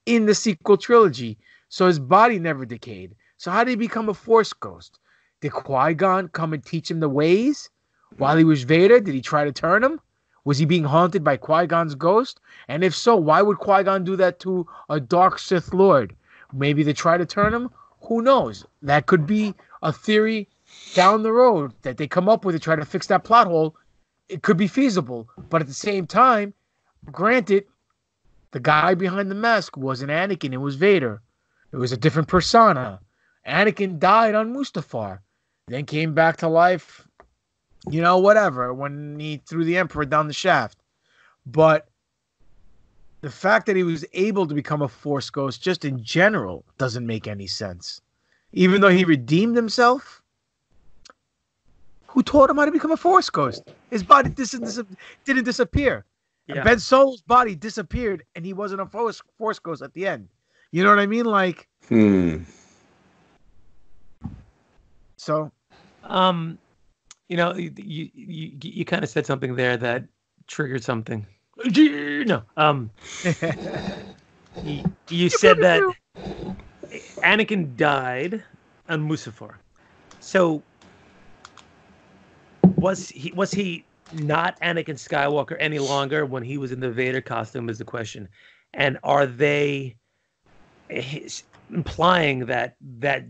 in the sequel trilogy. So his body never decayed. So how did he become a Force ghost? Did Qui-Gon come and teach him the ways while he was Vader? Did he try to turn him? Was he being haunted by Qui-Gon's ghost? And if so, why would Qui-Gon do that to a dark Sith Lord? Maybe they try to turn him? Who knows? That could be a theory down the road that they come up with to try to fix that plot hole. It could be feasible. But at the same time, granted, the guy behind the mask wasn't Anakin. It was Vader. It was a different persona. Anakin died on Mustafar, then came back to life, whatever, when he threw the Emperor down the shaft. But the fact that he was able to become a Force ghost just in general doesn't make any sense. Even though he redeemed himself, who taught him how to become a Force ghost? His body didn't disappear. Yeah. Ben Solo's body disappeared, and he wasn't a Force ghost at the end. You know what I mean? Like, So, you kind of said something there that triggered something. No, you said that Anakin died on Mustafar. So, was he not Anakin Skywalker any longer when he was in the Vader costume? Is the question, and are they implying that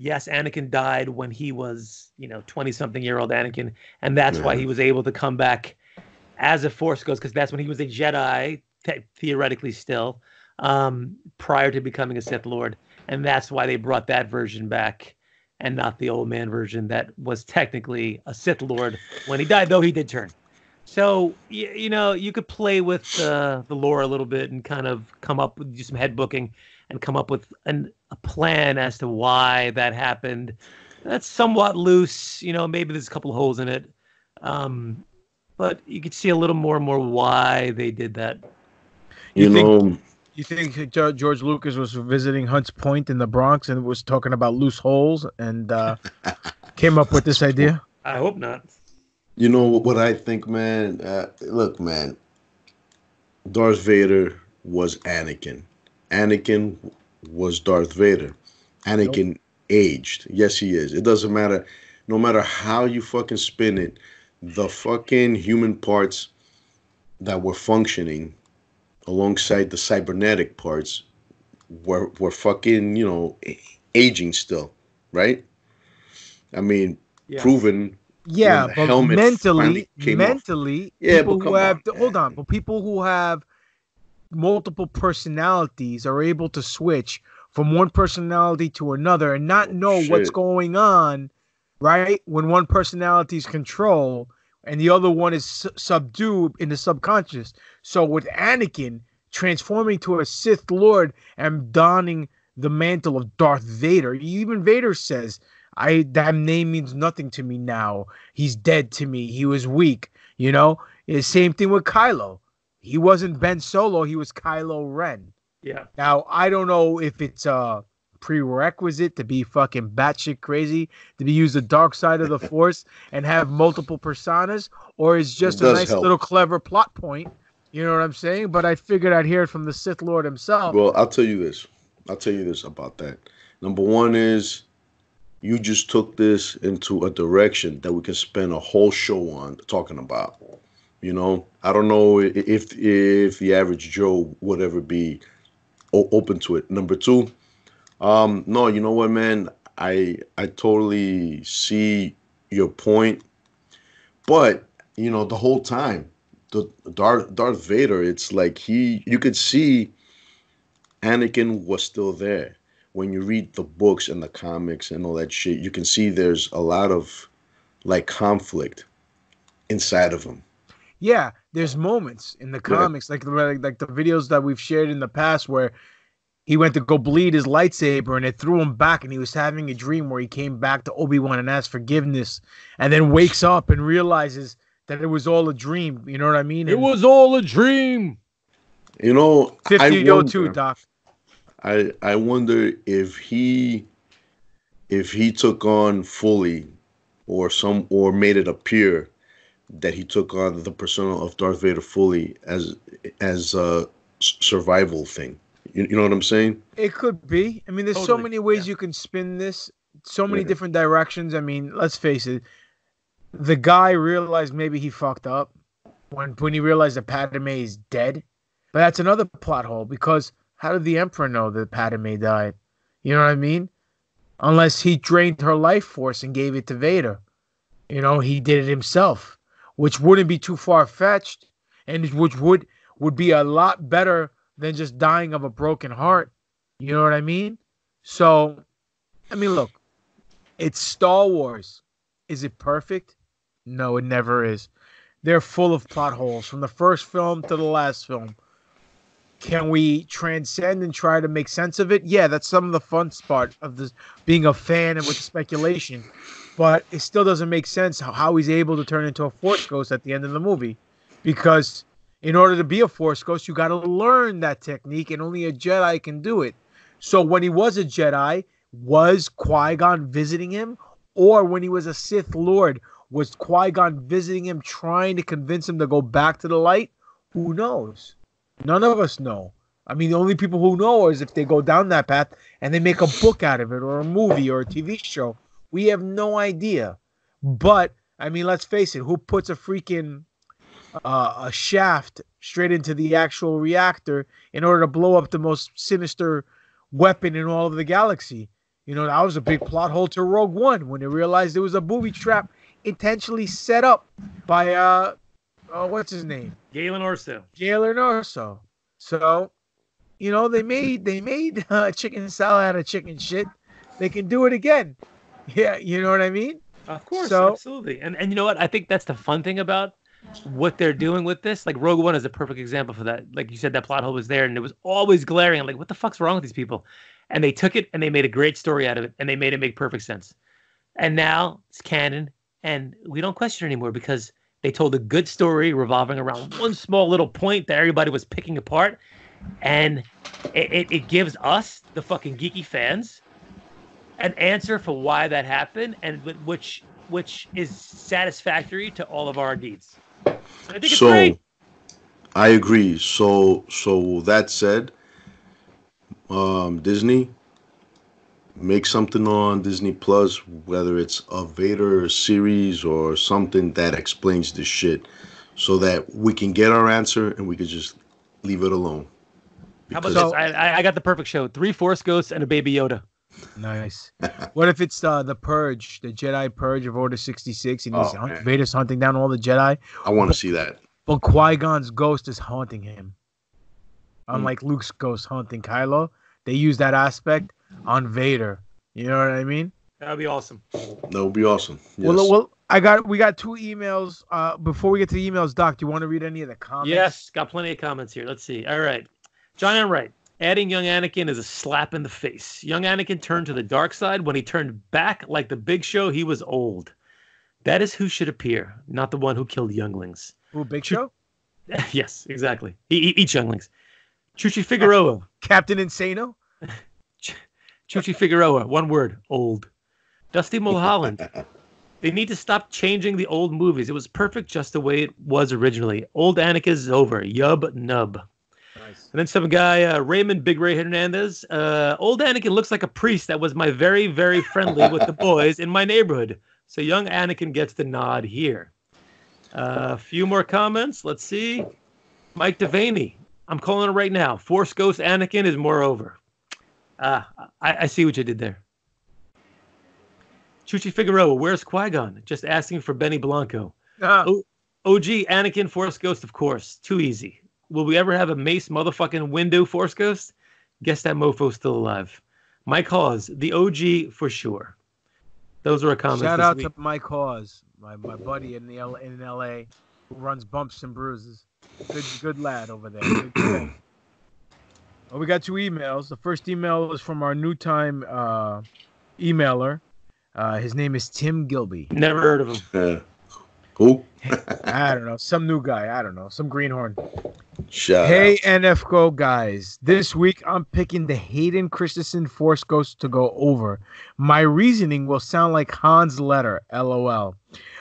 yes, Anakin died when he was 20-something-year-old Anakin, and that's why he was able to come back as a Force ghost, because that's when he was a Jedi, theoretically still, prior to becoming a Sith Lord, and that's why they brought that version back and not the old man version that was technically a Sith Lord when he died, though he did turn. So you could play with the lore a little bit and kind of do some head booking and come up with a plan as to why that happened. That's somewhat loose. Maybe there's a couple of holes in it. But you could see a little more and more why they did that. You think George Lucas was visiting Hunts Point in the Bronx and was talking about loose holes and came up with this idea? I hope not. You know what I think, man? Look, man. Darth Vader was Anakin. Anakin was Darth Vader. Anakin aged. Yes, he is. It doesn't matter. No matter how you fucking spin it, the fucking human parts that were functioning alongside the cybernetic parts were fucking, aging still, right? I mean, proven. Yeah, but mentally, yeah, people who have but people who have multiple personalities are able to switch from one personality to another and not know what's going on, right? When one personality is control and the other one is subdued in the subconscious. So with Anakin transforming to a Sith Lord and donning the mantle of Darth Vader, even Vader says, that name means nothing to me now. He's dead to me. He was weak. The same thing with Kylo. He wasn't Ben Solo. He was Kylo Ren. Yeah. Now, I don't know if it's a prerequisite to be fucking batshit crazy, to be use the dark side of the Force and have multiple personas, or it's just a nice little clever plot point. You know what I'm saying? But I figured I'd hear it from the Sith Lord himself. Well, I'll tell you this about that. Number one is, you just took this into a direction that we can spend a whole show on talking about. I don't know if the average Joe would ever be open to it. Number two, no, you know what, man? I totally see your point, but the whole time, the Darth Vader, it's like you could see Anakin was still there. When you read the books and the comics and all that shit, you can see there's a lot of conflict inside of him. Yeah, there's moments in the comics, like the videos that we've shared in the past, where he went to go bleed his lightsaber and it threw him back, and he was having a dream where he came back to Obi-Wan and asked forgiveness, and then wakes up and realizes that it was all a dream. You know what I mean? It was all a dream. 5002, Doc. I wonder if he took on fully, or made it appear that he took on the persona of Darth Vader fully as a survival thing. You know what I'm saying? It could be. I mean, there's so Totally, many ways yeah. you can spin this, so many Yeah. different directions. I mean, let's face it. The guy realized maybe he fucked up when he realized that Padme is dead. But that's another plot hole because how did the Emperor know that Padme died? You know what I mean? Unless he drained her life force and gave it to Vader. You know, he did it himself, which wouldn't be too far fetched, and which would be a lot better than just dying of a broken heart. You know what I mean? So, I mean, look, it's Star Wars. Is it perfect? No, it never is. They're full of plot holes from the first film to the last film. Can we transcend and try to make sense of it? Yeah, that's some of the fun part of this being a fan and with speculation. But it still doesn't make sense how he's able to turn into a Force ghost at the end of the movie. Because in order to be a Force ghost, you got to learn that technique, and only a Jedi can do it. So when he was a Jedi, was Qui-Gon visiting him? Or when he was a Sith Lord, was Qui-Gon visiting him, trying to convince him to go back to the light? Who knows? None of us know. I mean, the only people who know is if they go down that path and they make a book out of it or a movie or a TV show. We have no idea. But, I mean, let's face it. Who puts a freaking a shaft straight into the actual reactor in order to blow up the most sinister weapon in all of the galaxy? You know, that was a big plot hole to Rogue One when they realized there was a booby trap intentionally set up by what's his name? Galen Orso. Galen Orso. So, you know, they made chicken salad out of chicken shit. They can do it again. Yeah, you know what I mean? Of course, So- absolutely. And you know what? I think that's the fun thing about what they're doing with this. Like Rogue One is a perfect example for that. Like you said, that plot hole was there and it was always glaring. I'm like, what the fuck's wrong with these people? And they took it and they made a great story out of it and they made it make perfect sense. And now it's canon and we don't question it anymore because they told a good story revolving around one small little point that everybody was picking apart. And it gives us, the fucking geeky fans, an answer for why that happened and which is satisfactory to all of our needs. So I think it's great. I agree. So that said, Disney, make something on Disney Plus, whether it's a Vader series or something that explains this shit, so that we can get our answer and we could just leave it alone. How about Because- this? I got the perfect show. 3 Force Ghosts and a Baby Yoda. Nice. What if it's the Purge, the Jedi Purge of Order 66, and he's man. Vader's hunting down all the Jedi, I want to see that. but Qui-Gon's ghost is haunting him. Unlike Luke's ghost haunting Kylo, they use that aspect on Vader. You know what I mean? That would be awesome. That would be awesome. Yes. Well, we got 2 emails. Before we get to the emails, Doc, do you want to read any of the comments? Yes, got plenty of comments here. Let's see. All right. John M. Wright. Adding young Anakin is a slap in the face. Young Anakin turned to the dark side. When he turned back like the Big Show, he was old. That is who should appear, not the one who killed younglings. Who, Big Show? Yes, exactly. He eats younglings. Chuchi Figueroa. Captain Insano? Chuchi Figueroa. One word. Old. Dusty Mulholland. They need to stop changing the old movies. It was perfect just the way it was originally. Old Anakin is over. Yub nub. Nice. And then some guy, Raymond Big Ray Hernandez. Old Anakin looks like a priest that was my very, very friendly with the boys in my neighborhood. So young Anakin gets the nod here. A few more comments. Let's see. Mike Devaney. I'm calling it right now. Force Ghost Anakin is moreover. I see what you did there. Chuchi Figueroa. Where's Qui-Gon? Just asking for Benny Blanco. OG Anakin Force Ghost, of course. Too easy. Will we ever have a Mace motherfucking Windu Force Ghost? Guess that mofo's still alive. Mike Hawes, the OG for sure. Those are our comments. Shout this out week. to Mike Hawes, my buddy in LA, who runs Bumps and Bruises. Good lad over there. Good guy. Well, we got 2 emails. The first email is from our new time emailer. His name is Tim Gilby. Never heard of him. Who? I don't know. Some new guy. I don't know. Some greenhorn. Shout Hey, out. NFGO guys. This week, I'm picking the Hayden Christensen Force Ghost to go over. My reasoning will sound like Han's letter, LOL.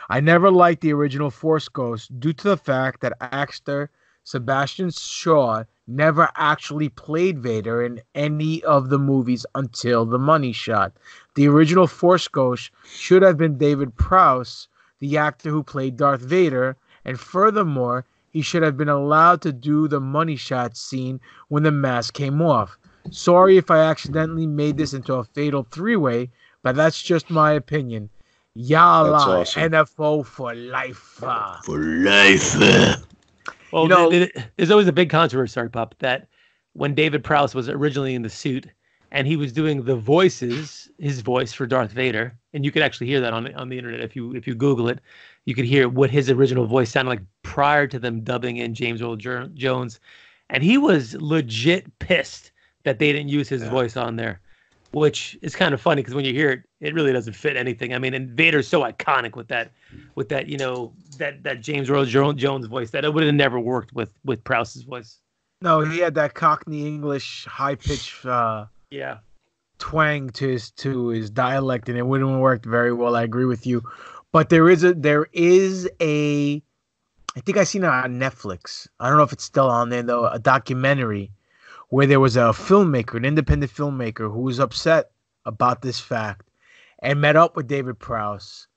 I never liked the original Force Ghost due to the fact that actor Sebastian Shaw never actually played Vader in any of the movies until The Money Shot. The original Force Ghost should have been David Prowse, the actor who played Darth Vader, and furthermore, he should have been allowed to do the money shot scene when the mask came off. Sorry if I accidentally made this into a fatal three-way, but that's just my opinion. Yalla, awesome. NFO for life. For life. Well, You know- there's always a big controversy, sorry, Pop, that when David Prowse was originally in the suit and he was doing the voices, his voice for Darth Vader, and you could actually hear that on the internet if you Google it, you could hear what his original voice sounded like prior to them dubbing in James Earl Jones, and he was legit pissed that they didn't use his voice on there, which is kind of funny because when you hear it, it really doesn't fit anything. I mean, and Vader's so iconic with that, you know, that James Earl Jones voice that it would have never worked with Prowse's voice. No, he had that Cockney English high pitch twang to his dialect, and it wouldn't have worked very well. I agree with you, but there is a I think I seen it on Netflix. I don't know if it's still on there though. A documentary where there was a filmmaker, an independent filmmaker, who was upset about this fact and met up with David Prowse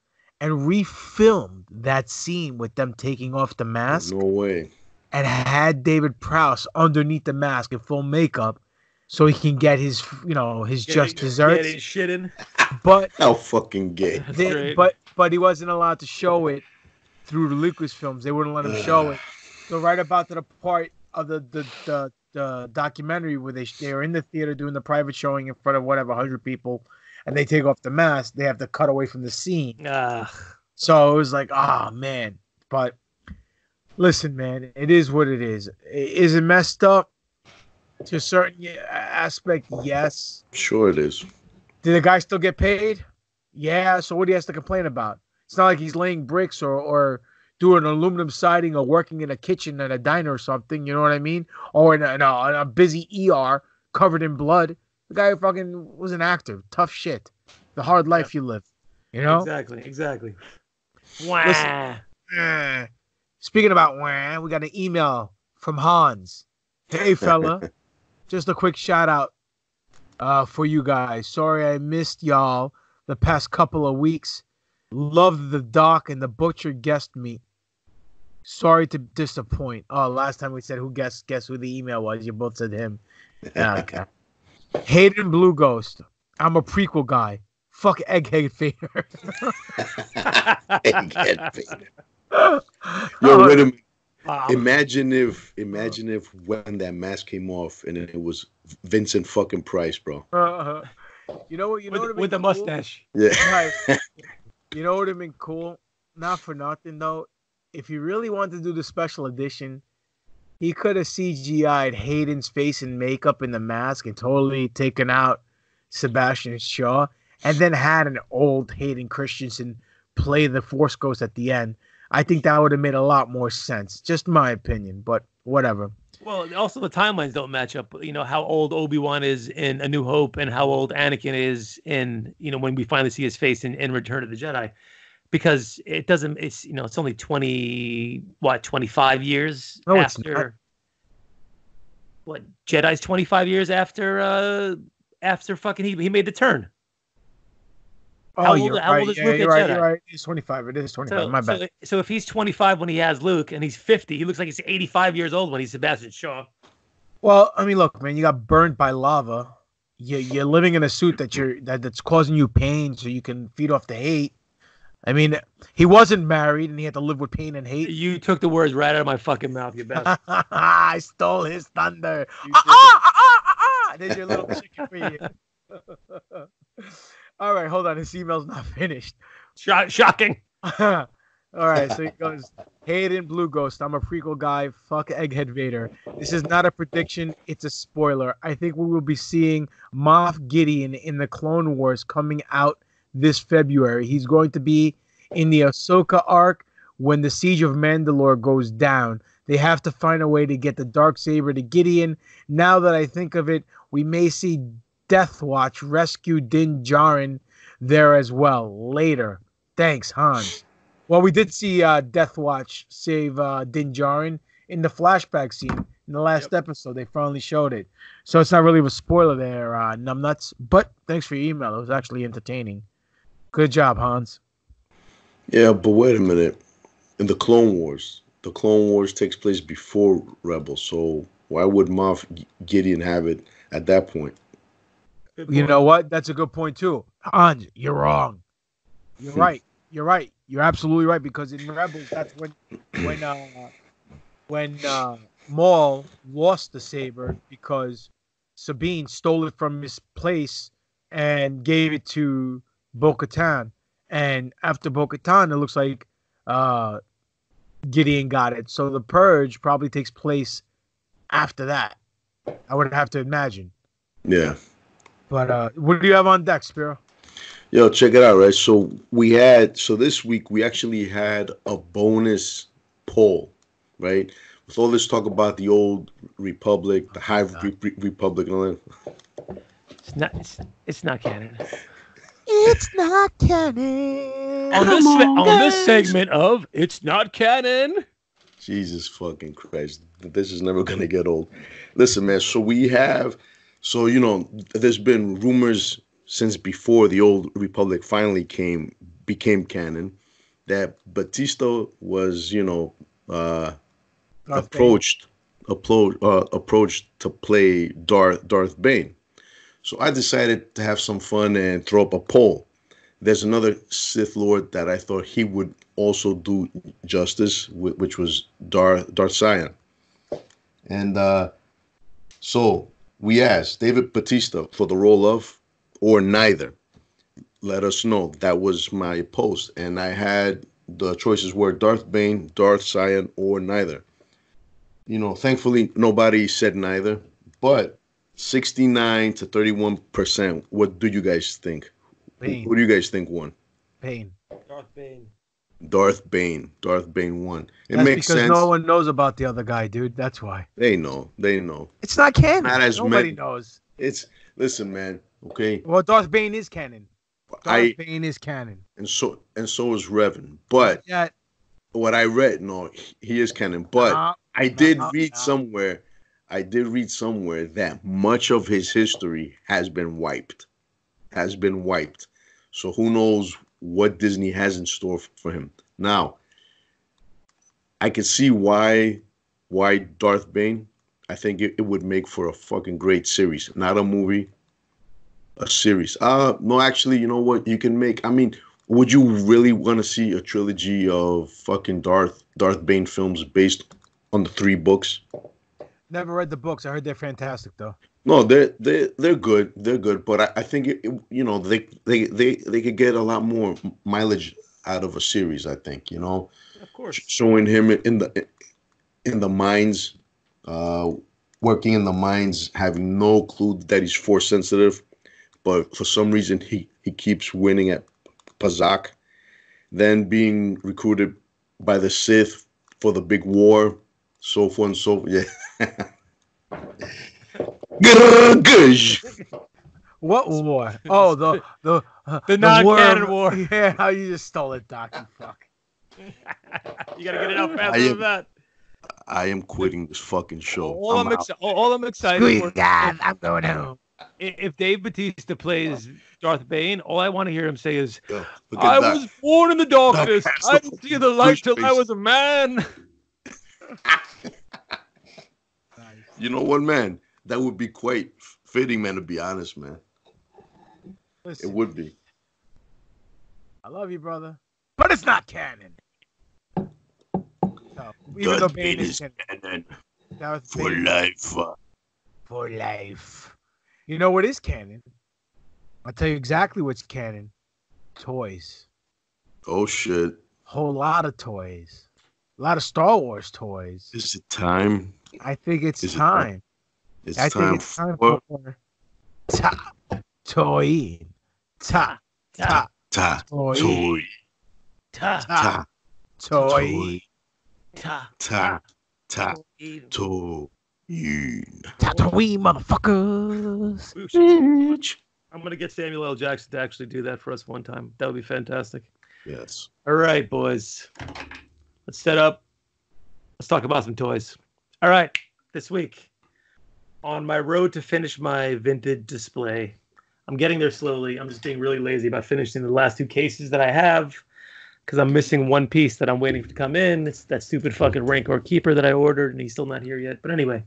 and refilmed that scene with them taking off the mask. No way. And had David Prowse underneath the mask in full makeup so he can get his, his just desserts. Get his shit in. But How fucking gay. but he wasn't allowed to show it through the Lucasfilms. They wouldn't let him show it. So right about to the part of the documentary where they're in the theater doing the private showing in front of 100 people, and they take off the mask, they have to cut away from the scene. So it was like, man. But listen, man, it is what it is. Is it messed up? To a certain aspect, yes. Sure it is. Did the guy still get paid? Yeah, so what he has to complain about? It's not like he's laying bricks or doing aluminum siding or working in a kitchen at a diner or something, you know what I mean? Or in a busy ER covered in blood. The guy fucking was an actor. Tough shit. The hard life you live, you know? Exactly. Listen, speaking about wah, we got an email from Hans. Hey, fella. Just a quick shout out for you guys. Sorry I missed y'all the past couple of weeks. Love the doc and the butcher guest meet. Sorry to disappoint. Oh, last time we said who guess who the email was. You both said him. Okay. Hayden Blue Ghost. I'm a prequel guy. Fuck Egghead Vader. Egghead Vader. Yo, wait a minute. Imagine if when that mask came off and it was Vincent fucking Price, bro. You know what? With the mustache. Yeah. Right. You know what would have been cool? Not for nothing though. If you really wanted to do the special edition, he could have CGI'd Hayden's face and makeup in the mask and totally taken out Sebastian Shaw, and then had an old Hayden Christensen play the Force Ghost at the end. I think that would have made a lot more sense. Just my opinion, but whatever. Well, also the timelines don't match up. You know how old Obi-Wan is in A New Hope and how old Anakin is in, when we finally see his face in Return of the Jedi, because it doesn't. It's it's only 25 years after. What, Jedi's 25 years after fucking he made the turn. How old is Luke at Jedi? You're right. He's 25. It is 25. My bad. So if he's 25 when he has Luke and he's 50, he looks like he's 85 years old when he's Sebastian Shaw. Well, I mean, look, man, you got burned by lava. You're living in a suit that's causing you pain, so you can feed off the hate. I mean, he wasn't married and he had to live with pain and hate. You took the words right out of my fucking mouth, you bastard. I stole his thunder. There's your little chicken for you. All right, hold on. This email's not finished. Shocking. All right, so he goes, Hayden Blue Ghost. I'm a prequel guy. Fuck Egghead Vader. This is not a prediction. It's a spoiler. I think we will be seeing Moff Gideon in the Clone Wars coming out this February. He's going to be in the Ahsoka arc when the Siege of Mandalore goes down. They have to find a way to get the Darksaber to Gideon. Now that I think of it, we may see Death Watch rescue Din Djarin there as well later. Thanks, Hans. Well, we did see Death Watch save Din Djarin in the flashback scene in the last episode. They finally showed it, so it's not really a spoiler there, numbnuts. But thanks for your email. It was actually entertaining. Good job, Hans. Yeah, but wait a minute. In the Clone Wars takes place before Rebels, so why would Moff Gideon have it at that point? You know what? That's a good point too. Hans, you're wrong. You're right. You're right. You're absolutely right, because in Rebels, that's when Maul lost the saber because Sabine stole it from his place and gave it to Bo-Katan. And after Bo-Katan, it looks like Gideon got it. So the purge probably takes place after that. I would have to imagine. Yeah. But what do you have on deck, Spiro? Yo, check it out, right? So this week we actually had a bonus poll, right? With all this talk about the old Republic, the High Republic, and all that. It's not canon. It's not canon. On this segment of It's Not Canon. Jesus fucking Christ. This is never going to get old. Listen, man. So, there's been rumors since before the old Republic finally became canon that Batista was, approached to play Darth Bane. So I decided to have some fun and throw up a poll. There's another Sith Lord that I thought he would also do justice, which was Darth Sion. And so we asked David Batista for the role of, or neither. Let us know. That was my post. And I had the choices were Darth Bane, Darth Sion, or neither. Thankfully, nobody said neither. But 69 to 31%. What do you guys think? Bane. Who do you guys think won? Bane. Darth Bane. Darth Bane won. It That's makes because sense. no one knows about the other guy, dude. That's why. They know. It's not canon. Not as Nobody many. knows. Listen, man. Okay. Well, Darth Bane is canon. Bane is canon. And so is Revan. But what I read, no, he is canon. But I did read somewhere that much of his history has been wiped. So who knows what Disney has in store for him. Now, I could see why Darth Bane. I think it would make for a fucking great series. Not a movie, a series. No, actually, you know what? You can make, would you really want to see a trilogy of fucking Darth Bane films based on the 3 books? Never read the books. I heard they're fantastic, though. No, they're good. They're good, but I think they could get a lot more mileage out of a series. I think of course, showing him in the mines, working in the mines, having no clue that he's Force sensitive, but for some reason he keeps winning at Pazak, then being recruited by the Sith for the big war, so forth and so forth. Yeah. What war? Oh, the non-canon war. Yeah, how you just stole it, Doc. You fuck. You gotta get it out faster than that. I am quitting this fucking show. All I'm excited for. God, I'm going home. If Dave Bautista plays Darth Bane, all I want to hear him say is, "I was born in the darkness. I didn't see the light till I was a man." You know what, man? That would be quite fitting, man, to be honest, man. Listen, it would be. I love you, brother. But it's not canon. No, even though Bane is canon. For life. For life. You know what is canon? I'll tell you exactly what's canon. Toys. Oh, shit. Whole lot of toys. A lot of Star Wars toys. Is it time? I think it's time. It's time for TaTOYine. TaTOYine. TaTOYine. TaTOYine, motherfuckers. I'm gonna get Samuel L. Jackson to actually do that for us one time. That would be fantastic. Yes. All right, boys. Let's set up. Let's talk about some toys. All right, this week on my road to finish my vintage display. I'm getting there slowly. I'm just being really lazy about finishing the last 2 cases that I have because I'm missing one piece that I'm waiting to come in. It's that stupid fucking Rancor Keeper that I ordered, and he's still not here yet. But anyway,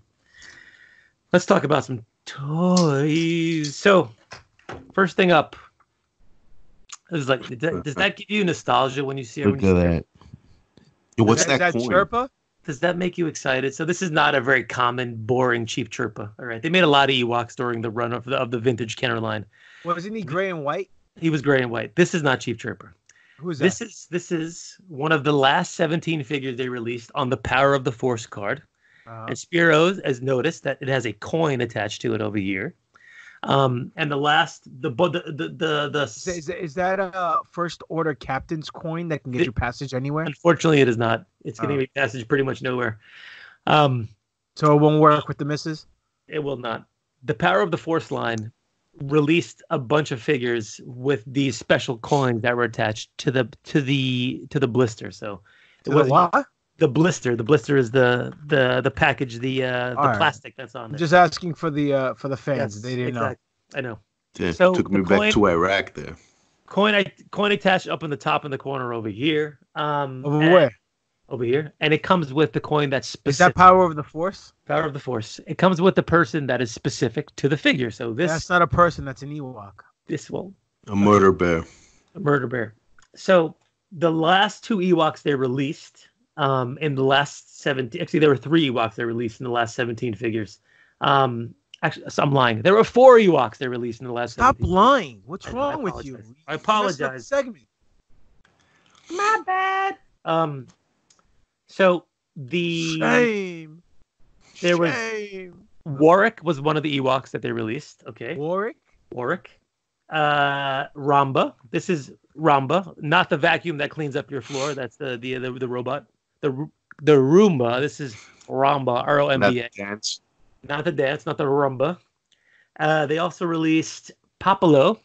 let's talk about some toys. So, first thing up is like, does that give you nostalgia when you see it? Look at that. What's that coin? Chirpa? Does that make you excited? So this is not a very common, boring, cheap Chirpa. All right, they made a lot of Ewoks during the run of the vintage Kenner line. Wasn't he gray and white? He was gray and white. This is not cheap Chirpa. Who is that? This is one of the last 17 figures they released on the Power of the Force card. And Spiro has noticed that it has a coin attached to it over here. And the last is that a first order captain's coin that can get you passage anywhere? Unfortunately, it is not. It's going to be passage pretty much nowhere. So it won't work with the misses? It will not. The Power of the Force line released a bunch of figures with these special coins that were attached to the blister. So it was what? The blister. The blister is the package, the plastic that's on there. Just asking for the fans. Yes, they didn't know. I know. Yeah, so took me back to Iraq there. Coin attached up in the top in the corner over here. Over where? Over here. And it comes with the coin that's specific. Is that Power of the Force? Power of the Force. It comes with the person that is specific to the figure. So that's not a person, that's an Ewok. This will. A murder bear. A murder bear. So the last 2 Ewoks they released in the last 17. Actually, there were 3 Ewoks they released in the last 17 figures. Actually, so I'm lying. There were 4 Ewoks they released in the last. Stop 17. lying. What's wrong with you? I apologize. Segment. My bad. So the shame. There was Warwick was one of the Ewoks that they released. Okay. Warwick. Ramba. This is Ramba, not the vacuum that cleans up your floor. That's the robot. The Roomba. This is Ramba. Romba. Not the dance. Not the dance. Not the Roomba. They also released Papalo.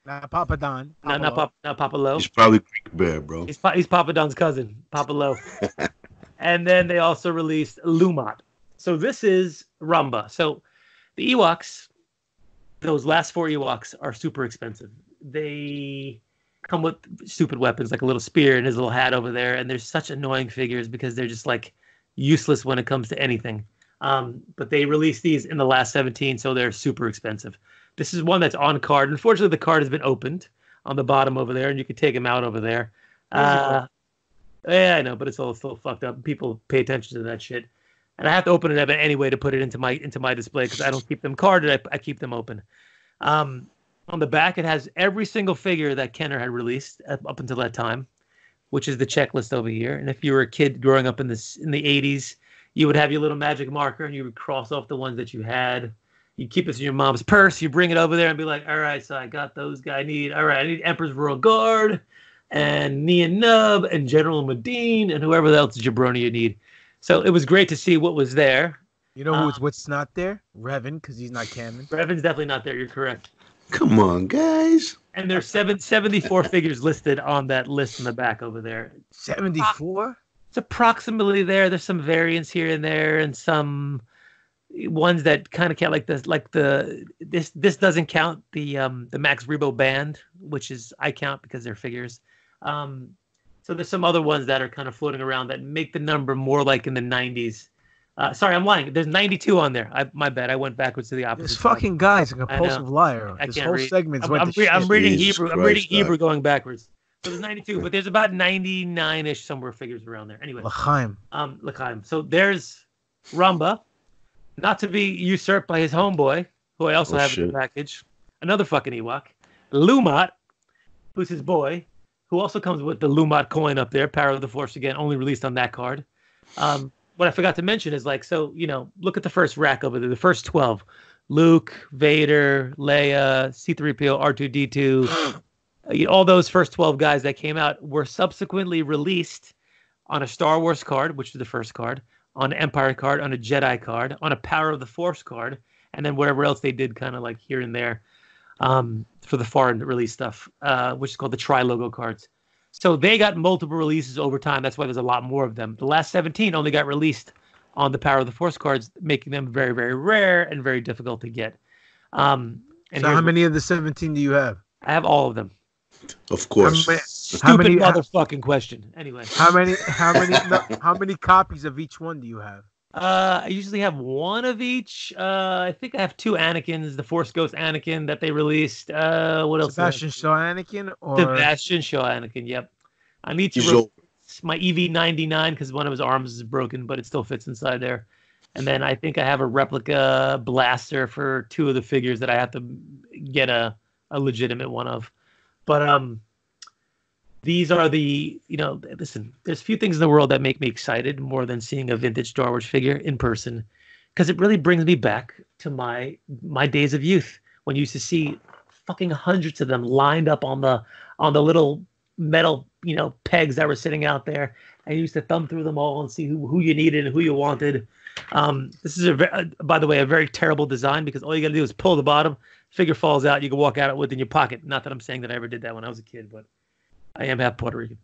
Not Papa Don. Not Papalo. He's probably Greek bear, bro. He's Papa Don's cousin, Papalo. And then they also released Lumat. So this is Ramba. So the Ewoks, those last 4 Ewoks are super expensive. They come with stupid weapons like a little spear and his little hat over there. And they're such annoying figures because they're just like useless when it comes to anything. But they released these in the last 17, so they're super expensive. This is one that's on card. Unfortunately, the card has been opened on the bottom over there, and you can take them out over there. Yeah, I know, but it's all still fucked up. People pay attention to that shit. And I have to open it up anyway to put it into my display because I don't keep them carded. I keep them open. On the back, it has every single figure that Kenner had released up until that time, which is the checklist over here. And if you were a kid growing up in the 80s, you would have your little magic marker and you would cross off the ones that you had. You keep this in your mom's purse. You bring it over there and be like, all right, so I got those guys. I need Emperor's Royal Guard and Nia Nub and General Medine and whoever else jabroni you need. So it was great to see what was there. You know what's not there? Revan, because he's not canon. Revan's definitely not there. You're correct. Come on, guys. And there's 74 figures listed on that list in the back over there. 74? It's approximately there. There's some variants here and there, and some ones that kind of count like this. Like this doesn't count the Max Rebo band, which is I count because they're figures. So there's some other ones that are kind of floating around that make the number more like in the 90s. Sorry, I'm lying. There's 92 on there. My bad. I went backwards to the opposite. This fucking guy's a compulsive liar. I this can't whole read. segment's I'm reading Hebrew. Christ, I'm reading Hebrew going backwards. So there's 92, but there's about 99-ish somewhere figures around there. Anyway. L'chaim. L'chaim. So there's Ramba, not to be usurped by his homeboy, who I also have in the package. Another fucking Ewok. Lumat, who's his boy, who also comes with the Lumat coin up there. Power of the Force again, only released on that card. What I forgot to mention is look at the first rack over there, the first 12. Luke, Vader, Leia, C-3PO, R2-D2. All those first 12 guys that came out were subsequently released on a Star Wars card, which is the first card, on an Empire card, on a Jedi card, on a Power of the Force card, and then whatever else they did kind of like here and there for the foreign release stuff, which is called the Tri-Logo cards. So they got multiple releases over time. That's why there's a lot more of them. The last 17 only got released on the Power of the Force cards, making them very, very rare and very difficult to get. And so how many of the 17 do you have? I have all of them. Of course. Stupid motherfucking question. Anyway, how many copies of each one do you have? I usually have one of each. I think I have 2 Anakins, the Force Ghost Anakin that they released. What else? Sebastian Shaw Anakin or Sebastian Shaw Anakin. Yep. I need to replace my EV-99 because one of his arms is broken, but it still fits inside there. And then I think I have a replica blaster for 2 of the figures that I have to get a legitimate one of. But these are the, listen, there's few things in the world that make me excited more than seeing a vintage Star Wars figure in person, because it really brings me back to my days of youth when you used to see fucking hundreds of them lined up on the little metal, pegs that were sitting out there. I used to thumb through them all and see who you needed and who you wanted. This is by the way, a very terrible design, because all you got to do is pull the bottom, figure falls out, you can walk out with it in your pocket. Not that I'm saying that I ever did that when I was a kid, but I am half Puerto Rican.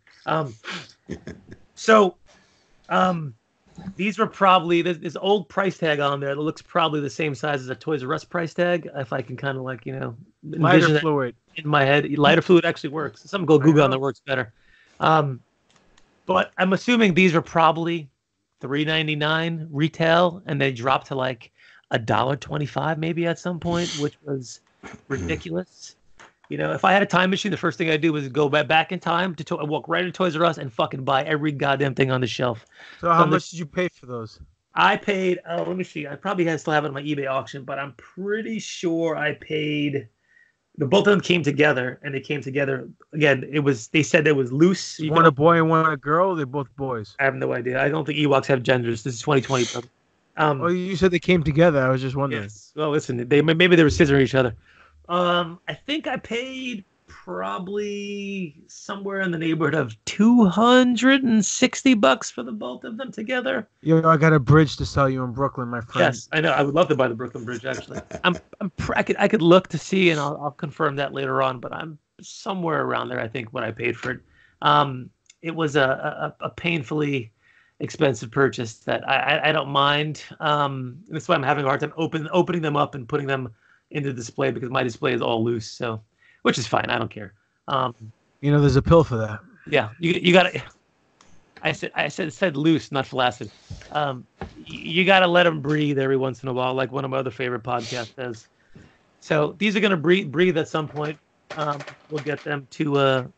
These were probably this old price tag on there that looks probably the same size as a Toys R Us price tag. If I can kind of lighter fluid in my head, lighter fluid actually works. Some go Google on that works better. But I'm assuming these were probably $3.99 retail, and they dropped to like $1.25 maybe at some point, which was ridiculous. If I had a time machine, the first thing I'd do was go back in time to walk right into Toys R Us and fucking buy every goddamn thing on the shelf. So how much did you pay for those? I paid, let me see. I probably still have it on my eBay auction, but I'm pretty sure I paid. Both of them came together, and they came together again. They said it was loose. One a boy and one a girl. They're both boys. I have no idea. I don't think Ewoks have genders. This is 2020. Oh, you said they came together. I was just wondering. Yes. Well, listen, maybe they were scissoring each other. I think I paid probably somewhere in the neighborhood of $260 for the both of them together. I got a bridge to sell you in Brooklyn, my friend. Yes, I know. I would love to buy the Brooklyn Bridge. Actually, I could look to see, and I'll confirm that later on. But I'm somewhere around there, I think, what I paid for it. It was a painfully expensive purchase that I don't mind. That's why I'm having a hard time opening them up and putting them into display, because my display is all loose, so which is fine. I don't care. There's a pill for that. Yeah, you gotta. I said loose, not flaccid. You gotta let them breathe every once in a while, like one of my other favorite podcasts says. So these are gonna breathe at some point. We'll get them to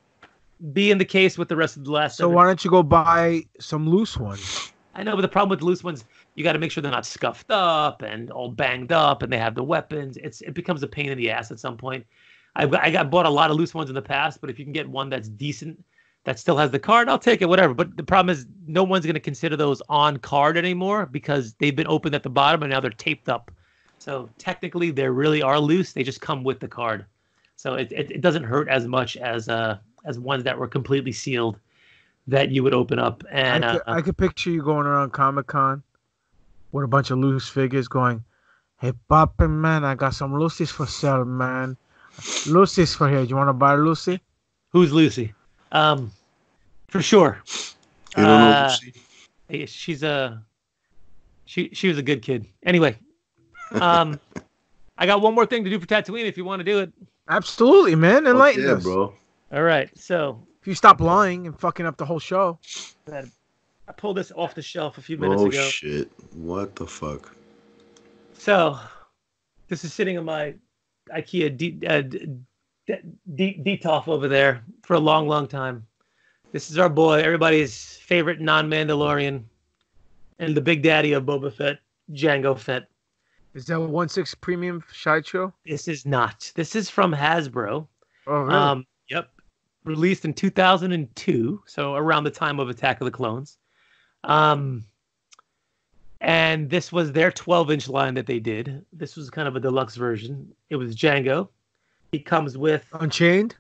be in the case with the rest of the last. So why don't you go buy some loose ones? I know, but the problem with the loose ones, you got to make sure they're not scuffed up and all banged up, and they have the weapons. It becomes a pain in the ass at some point. I bought a lot of loose ones in the past, but if you can get one that's decent, that still has the card, I'll take it, whatever. But the problem is, no one's going to consider those on card anymore, because they've been opened at the bottom and now they're taped up. So technically, they really are loose. They just come with the card, so it doesn't hurt as much as ones that were completely sealed that you would open up. And I could picture you going around Comic-Con with a bunch of loose figures going, "Hey, Papa, man, I got some Lucy's for sale, man. Lucy's for here. Do you want to buy Lucy?" Who's Lucy? For sure. You don't know Lucy? She's she was a good kid. Anyway, I got one more thing to do for TaTOYine if you want to do it. Absolutely, man. Enlighten us. Bro. All right, so if you stop lying and fucking up the whole show. I pulled this off the shelf a few minutes ago. Oh, shit. What the fuck? So, this is sitting in my IKEA Detolf over there for a long, long time. This is our boy, everybody's favorite non-Mandalorian, and the big daddy of Boba Fett, Jango Fett. Is that a 1/6 premium sideshow? This is not. This is from Hasbro. Oh, really? Yep. Released in 2002, so around the time of Attack of the Clones. And this was their 12-inch line that they did. This was kind of a deluxe version. It was Jango. He comes with... Unchained?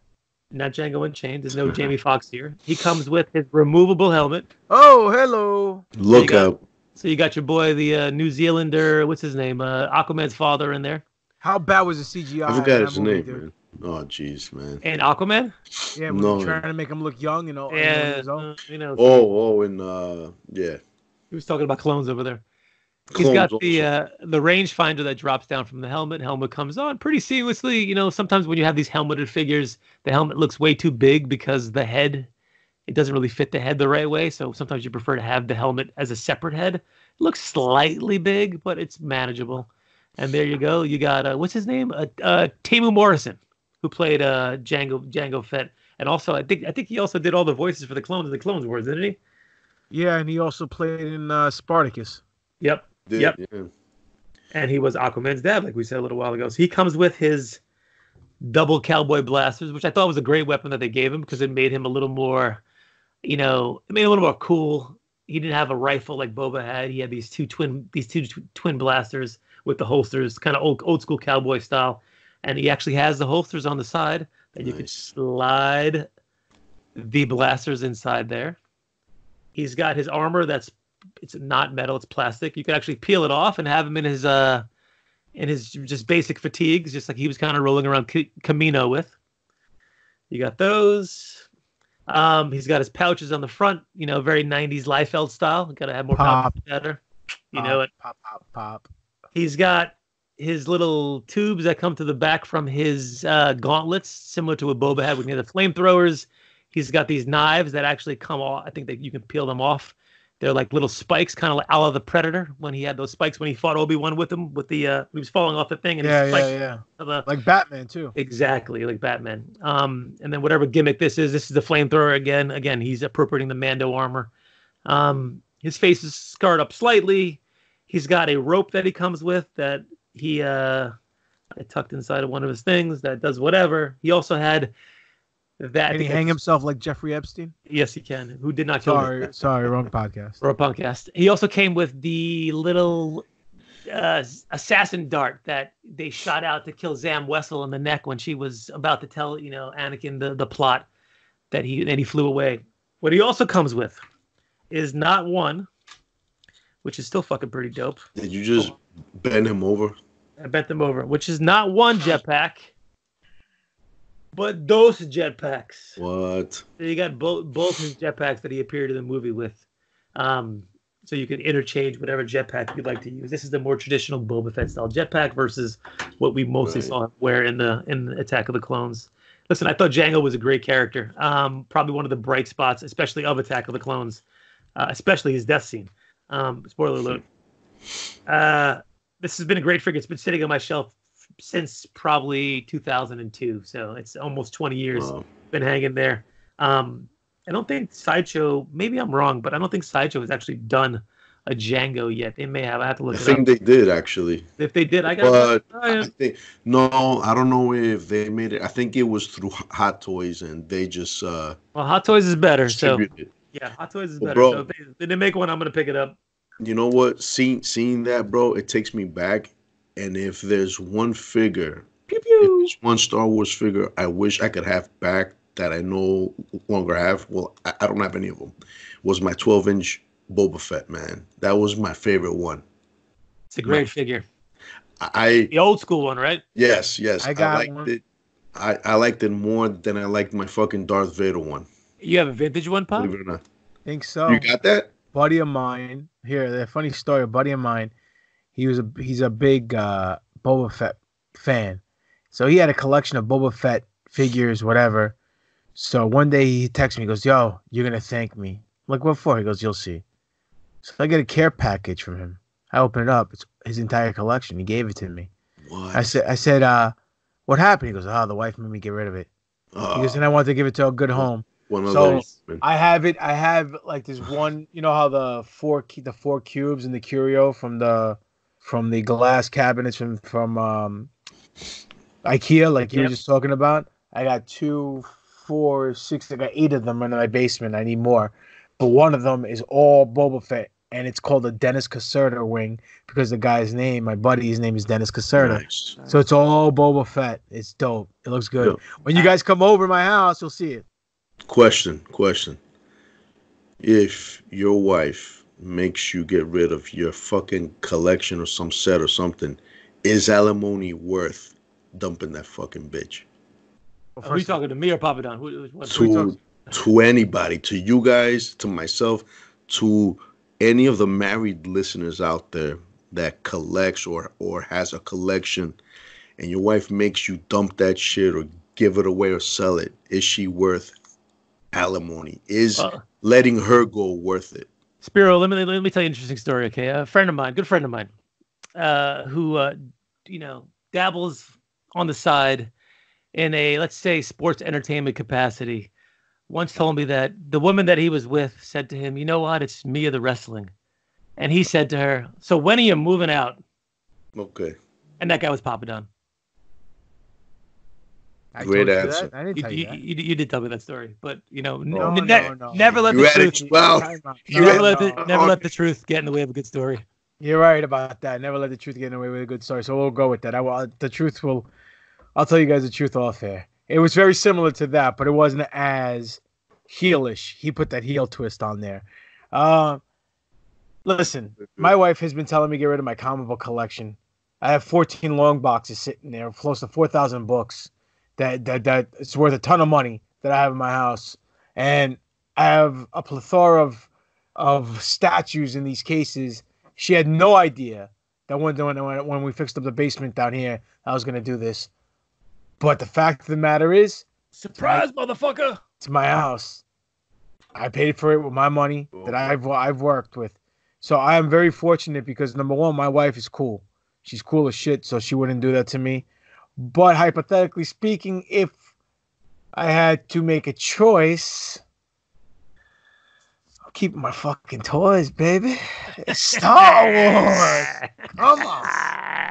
Not Jango Unchained. There's no Jamie Foxx here. He comes with his removable helmet. Oh, hello. Look out. So you got your boy, the New Zealander, what's his name? Aquaman's father in there. How bad was the CGI? I forgot his name, man. Oh, jeez, man. And Aquaman? Yeah, we're trying to make him look young, Yeah, years old. you know. Oh, and yeah. He was talking about clones over there. He's got Clones the rangefinder that drops down from the helmet. Helmet comes on pretty seamlessly. You know, sometimes when you have these helmeted figures, the helmet looks way too big because the head, it doesn't really fit the head the right way. So sometimes you prefer to have the helmet as a separate head. It looks slightly big, but it's manageable. And there you go. You got what's his name? Tamu Morrison, who played Jango Fett, and also I think he also did all the voices for the clones in the Clone Wars, didn't he? Yeah, and he also played in Spartacus. Yep. Yeah. And he was Aquaman's dad, like we said a little while ago. So he comes with his double cowboy blasters, which I thought was a great weapon that they gave him because it made him a little more, it made him a little more cool. He didn't have a rifle like Boba had. He had these two twin blasters with the holsters, kind of old school cowboy style. And he actually has the holsters on the side that you can slide the blasters inside there. He's got his armor it's not metal, it's plastic. You can actually peel it off and have him in his just basic fatigues, just like he was kind of rolling around Camino with. You got those. He's got his pouches on the front, very 90s Liefeld style. Got to have more pouches better. Pop. He's got his little tubes that come to the back from his gauntlets, similar to what Boba had with the flamethrowers. He's got these knives that actually come off. I think that you can peel them off. They're like little spikes, kind of like a la the Predator when he had those spikes when he fought Obi-Wan with him with the he was falling off the thing. And yeah. Like Batman too. Exactly, like Batman. And then whatever gimmick this is the flamethrower again. Again, he's appropriating the Mando armor. His face is scarred up slightly. He's got a rope that he comes with that he tucked inside of one of his things that does whatever. He also had that. Can he hang himself like Jeffrey Epstein? Yes, he can. Who did not kill him? Sorry, wrong podcast. Wrong podcast. He also came with the little assassin dart that they shot out to kill Zam Wesell in the neck when she was about to tell Anakin the plot that he flew away. What he also comes with is not one, which is still fucking pretty dope. Did you just bend him over? I bent them over, which is not one jetpack, but those jetpacks. What? So you got both his jetpacks that he appeared in the movie with. So you can interchange whatever jetpack you'd like to use. This is the more traditional Boba Fett style jetpack versus what we mostly saw him wear in the Attack of the Clones. Listen, I thought Jango was a great character. Probably one of the bright spots, especially of Attack of the Clones, especially his death scene. Spoiler alert. This has been a great figure. It's been sitting on my shelf since probably 2002. So it's almost 20 years been hanging there. I don't think Sideshow, maybe I'm wrong, but I don't think Sideshow has actually done a Jango yet. They may have. I have to look it up. I think they did, actually. If they did, I got it. I don't know if they made it. I think it was through Hot Toys, and they just... well, Hot Toys is better, so... Yeah, Hot Toys is better. Bro, so if they didn't make one, I'm going to pick it up. You know what? Seeing that, bro, it takes me back. And if there's one figure, pew, pew. If there's one Star Wars figure I wish I could have back that I no longer have, well, I don't have any of them, was my 12-inch Boba Fett, man. That was my favorite one. It's a great figure. The old school one, right? Yes. I liked it. I liked it more than I liked my fucking Darth Vader one. You have a vintage one, Pop? Believe it or not. Think so. You got that? Buddy of mine. Here, the funny story. A buddy of mine. He's a big Boba Fett fan. So he had a collection of Boba Fett figures, whatever. So one day he texts me, he goes, "Yo, you're gonna thank me." I'm like, "What for?" He goes, "You'll see." So I get a care package from him. I open it up. It's his entire collection. He gave it to me. What? I said, "What happened?" He goes, "Oh, the wife made me get rid of it." He goes, "And I wanted to give it to a good home." I have it. I have like this one. You know how the four cubes in the curio from the glass cabinets from IKEA, like you were just talking about. I got 2, 4, 6. I got 8 of them in my basement. I need more, but one of them is all Boba Fett, and it's called a Dennis Caserta wing because the guy's name, my buddy's name, is Dennis Caserta. Nice. So it's all Boba Fett. It's dope. It looks good. When you guys come over to my house, you'll see it. Question. If your wife makes you get rid of your fucking collection or some set or something, is alimony worth dumping that fucking bitch? Are you talking to me or Papa Don? To anybody, to you guys, to myself, to any of the married listeners out there. that collects or has a collection, and your wife makes you dump that shit or give it away or sell it, is she worth alimony? Is letting her go worth it? Spiro, let me tell you an interesting story. Okay, a friend of mine, good friend of mine, who dabbles on the side in a, let's say, sports entertainment capacity, once told me that the woman that he was with said to him, "You know what? It's Mia the wrestling," and he said to her, "So when are you moving out?" Okay. And that guy was Papa Don. Great answer. I didn't tell you that. You did tell me that story, but No. Never let the truth. Never let the truth get in the way of a good story. You're right about that. Never let the truth get in the way with a good story. So we'll go with that. I'll tell you guys the truth off air. It was very similar to that, but it wasn't as heelish. He put that heel twist on there. Listen, my wife has been telling me to get rid of my comic book collection. I have 14 long boxes sitting there, close to 4,000 books. That it's worth a ton of money that I have in my house, and I have a plethora of statues in these cases. She had no idea that when we fixed up the basement down here, I was gonna do this. But the fact of the matter is, surprise, motherfucker! It's my house. I paid for it with my money that I've worked with. So I am very fortunate because, number one, my wife is cool. She's cool as shit, so she wouldn't do that to me. But hypothetically speaking, if I had to make a choice, I'm keeping my fucking toys, baby. It's Star Wars. Come on.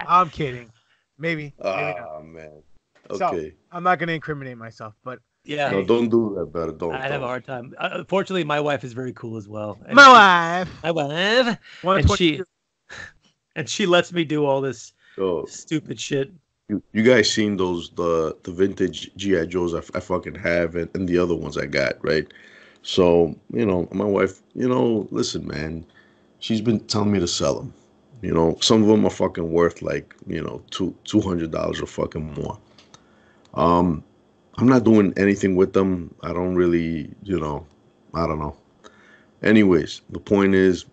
I'm kidding. Maybe not. Man. Okay. Okay. So, I'm not going to incriminate myself, but yeah. No, don't do that, better. Don't. I have a hard time. Fortunately, my wife is very cool as well. And my wife. And she lets me do all this stupid shit. You guys seen the vintage G.I. Joes I fucking have and the other ones I got, right? So, my wife, listen, man, she's been telling me to sell them. Some of them are fucking worth like, $200 or fucking more. I'm not doing anything with them. I don't really, I don't know. Anyways, the point is,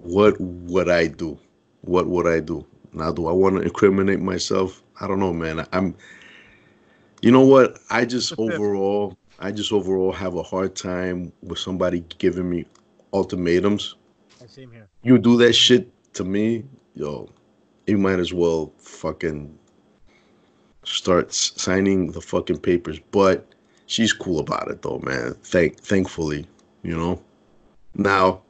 what would I do? What would I do? Now, do I want to incriminate myself? I don't know, man. You know what? I just overall have a hard time with somebody giving me ultimatums. Same here. You do that shit to me, yo, you might as well fucking start signing the fucking papers. But she's cool about it, though, man. Thankfully, Now,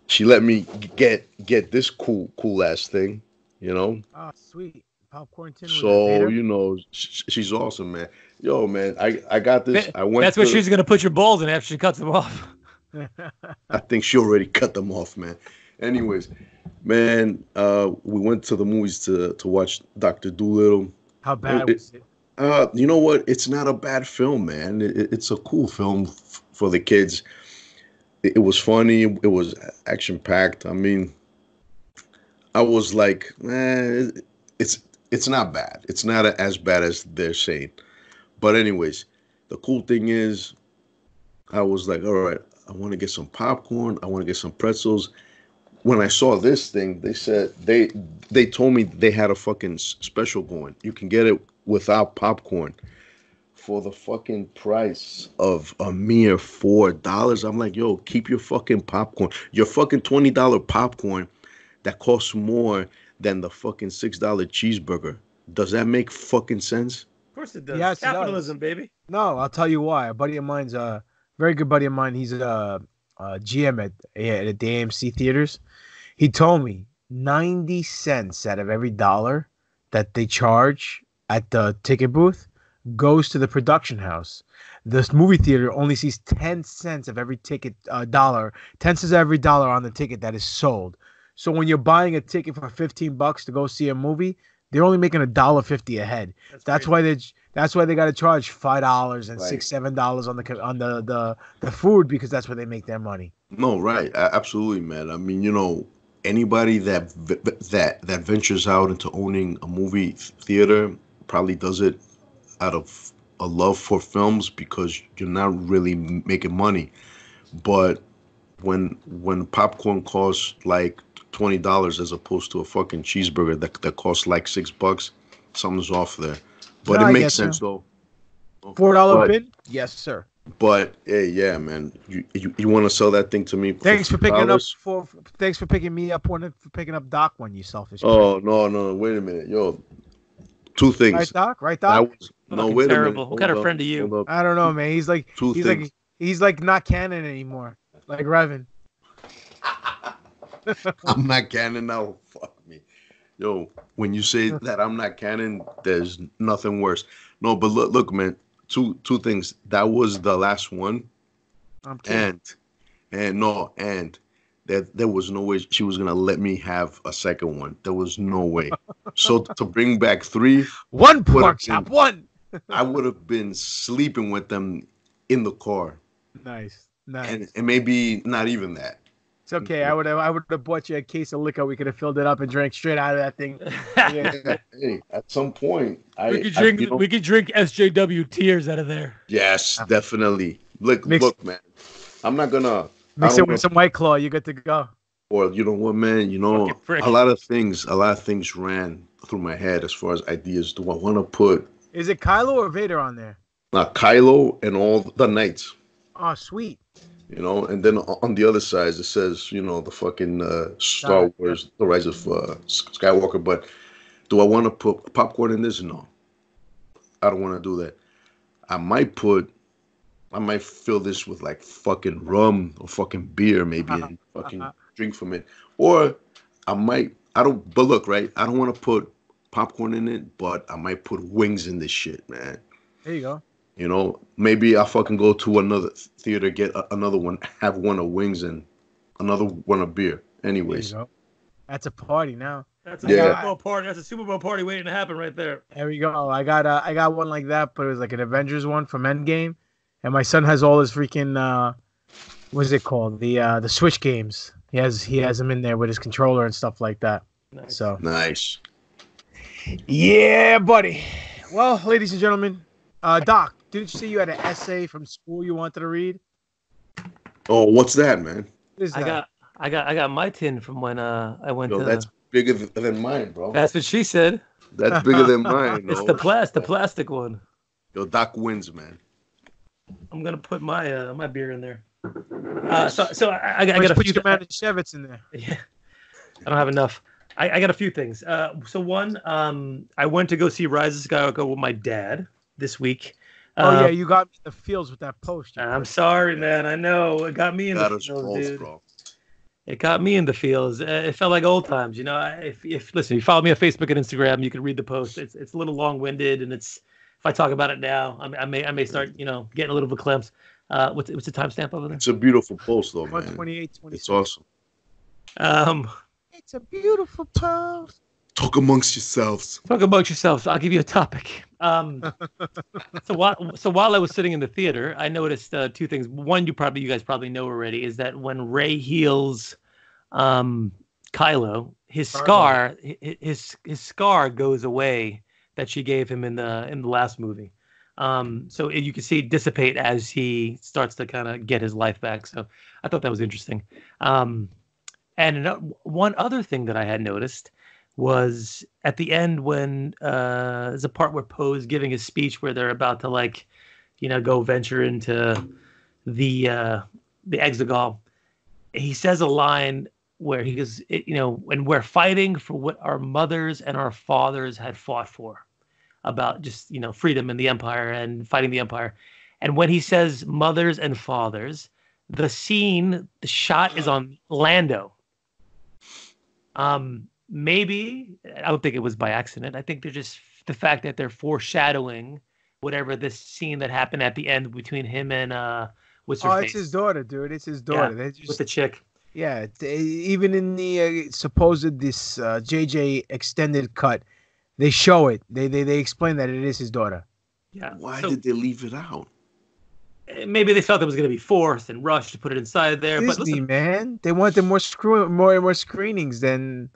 she let me get this cool ass thing, Oh, sweet. Popcorn tin. So, she's awesome, man. Yo, man, I got this. That's what she's gonna put your balls in after she cuts them off. I think she already cut them off, man. Anyways, man, we went to the movies to watch Dr. Dolittle. How bad was it? You know what? It's not a bad film, man. It's a cool film for the kids. It was funny. It was action-packed. I mean, I was like, it's not bad. It's not as bad as they're saying. But anyways, the cool thing is, I was like, all right, I want to get some popcorn. I want to get some pretzels. When I saw this thing, they said they told me they had a fucking special going. You can get it without popcorn for the fucking price of a mere $4. I'm like, yo, keep your fucking popcorn. Your fucking $20 popcorn that costs more than the fucking $6 cheeseburger. Does that make fucking sense? Of course it does. Yes, Capitalism, baby. No, I'll tell you why. A buddy of mine's very good buddy of mine. He's a GM at the AMC theaters. He told me 90 cents out of every dollar that they charge at the ticket booth goes to the production house. This movie theater only sees 10 cents of every ticket 10 cents of every dollar on the ticket that is sold. So when you're buying a ticket for $15 to go see a movie, they're only making $1.50 a head. That's why they got to charge $5 and $6-7 on the food, because that's where they make their money. No, right, absolutely, man. I mean, anybody that ventures out into owning a movie theater probably does it out of a love for films, because you're not really making money. But when popcorn costs like $20 as opposed to a fucking cheeseburger that costs like $6. Something's off there, but No, it I makes get you. sense though. $4 But pin? Yes, sir. but hey, yeah, man, you want to sell that thing to me? Thanks for picking up $4? thanks for picking me up for picking up Doc one, you selfish. Oh no, wait a minute, yo. Two things. Right, Doc? Right, That Doc? was no, Fucking wait a terrible. minute. What kind of Hold friend up, are you? hold up. I don't know, man. Two things. He's like not canon anymore. Like Revan. I'm not canon now. Fuck me. Yo, when you say that I'm not canon, there's nothing worse. No, but look, man. Two things. That was the last one. I'm kidding. And there was no way she was gonna let me have a second one. There was no way. So to bring back 3, One pork chop, one. I would have been sleeping with them in the car. Nice. And maybe not even that. It's okay. I would have bought you a case of liquor. We could have filled it up and drank straight out of that thing. Yeah. Hey, at some point, we could drink SJW tears out of there. Yes, definitely. Look, man. I'm not gonna mix it with some White Claw. You good to go. Or you know what, man? You know, a lot of things ran through my head as far as ideas. Do I want to put? Is it Kylo or Vader on there? Kylo and all the knights. Oh, sweet. You know, and then on the other side it says, you know, the fucking Star Wars, The Rise of Skywalker. But do I want to put popcorn in this? No, I don't want to do that. I might fill this with like fucking rum or fucking beer, maybe, and fucking drink from it. Or but look, right? I don't want to put popcorn in it, but I might put wings in this shit, man. There you go. You know, maybe I'll fucking go to another theater, get another one, have one of wings and another one of beer. Anyways. There you go. That's a party now. That's a Super Bowl party. That's a Super Bowl party waiting to happen right there. There we go. I got one like that, but it was like an Avengers one from Endgame. And my son has all his freaking what is it called? The Switch games. He has them in there with his controller and stuff like that. Nice. So nice. Yeah, buddy. Well, ladies and gentlemen, Doc, didn't you say you had an essay from school you wanted to read? Oh, what's that, man? What is that? I got my tin from when I went to. That's bigger than mine, bro. That's what she said. That's bigger than mine. It's the plastic one. Yo, Doc wins, man. I'm gonna put my my beer in there. So I got a put few. Your Manischewitz in there. Yeah, I don't have enough. I got a few things. So one, I went to go see Rise of Skywalker with my dad this week. Oh yeah, you got me in the fields with that post. I'm sorry, man. I know it got me in the fields, dude. Bro. It got me in the fields. It felt like old times, you know. If listen, you follow me on Facebook and Instagram, you can read the post. It's a little long-winded, and if I talk about it now, I may start, you know, getting a little eclipsed. What's the timestamp over there? It's a beautiful post, though, man. 128:26. It's awesome. It's a beautiful post. Talk amongst yourselves. Talk amongst yourselves. I'll give you a topic. So while I was sitting in the theater, I noticed two things. One, you guys probably know already, is that when Rey heals Kylo, his scar goes away that she gave him in the last movie. So you can see it dissipate as he starts to kind of get his life back. So I thought that was interesting. And one other thing that I had noticed was at the end when there's a part where Poe's giving his speech where they're about to, like, you know, go venture into the Exegol. He says a line where he goes, you know, and we're fighting for what our mothers and our fathers had fought for, about just, you know, freedom and the Empire and fighting the Empire. And when he says mothers and fathers, the shot is on Lando. Maybe, I don't think it was by accident. I think they're just the fact that they're foreshadowing whatever this scene that happened at the end between him and what's her face? It's his daughter, dude. It's his daughter. Yeah, with the chick. Yeah, even in the supposed this JJ extended cut, they show it. They explain that it is his daughter. Yeah. Why did they leave it out? Maybe they felt it was going to be forced and rushed to put it inside there. Disney, but listen, man, they wanted more screenings than.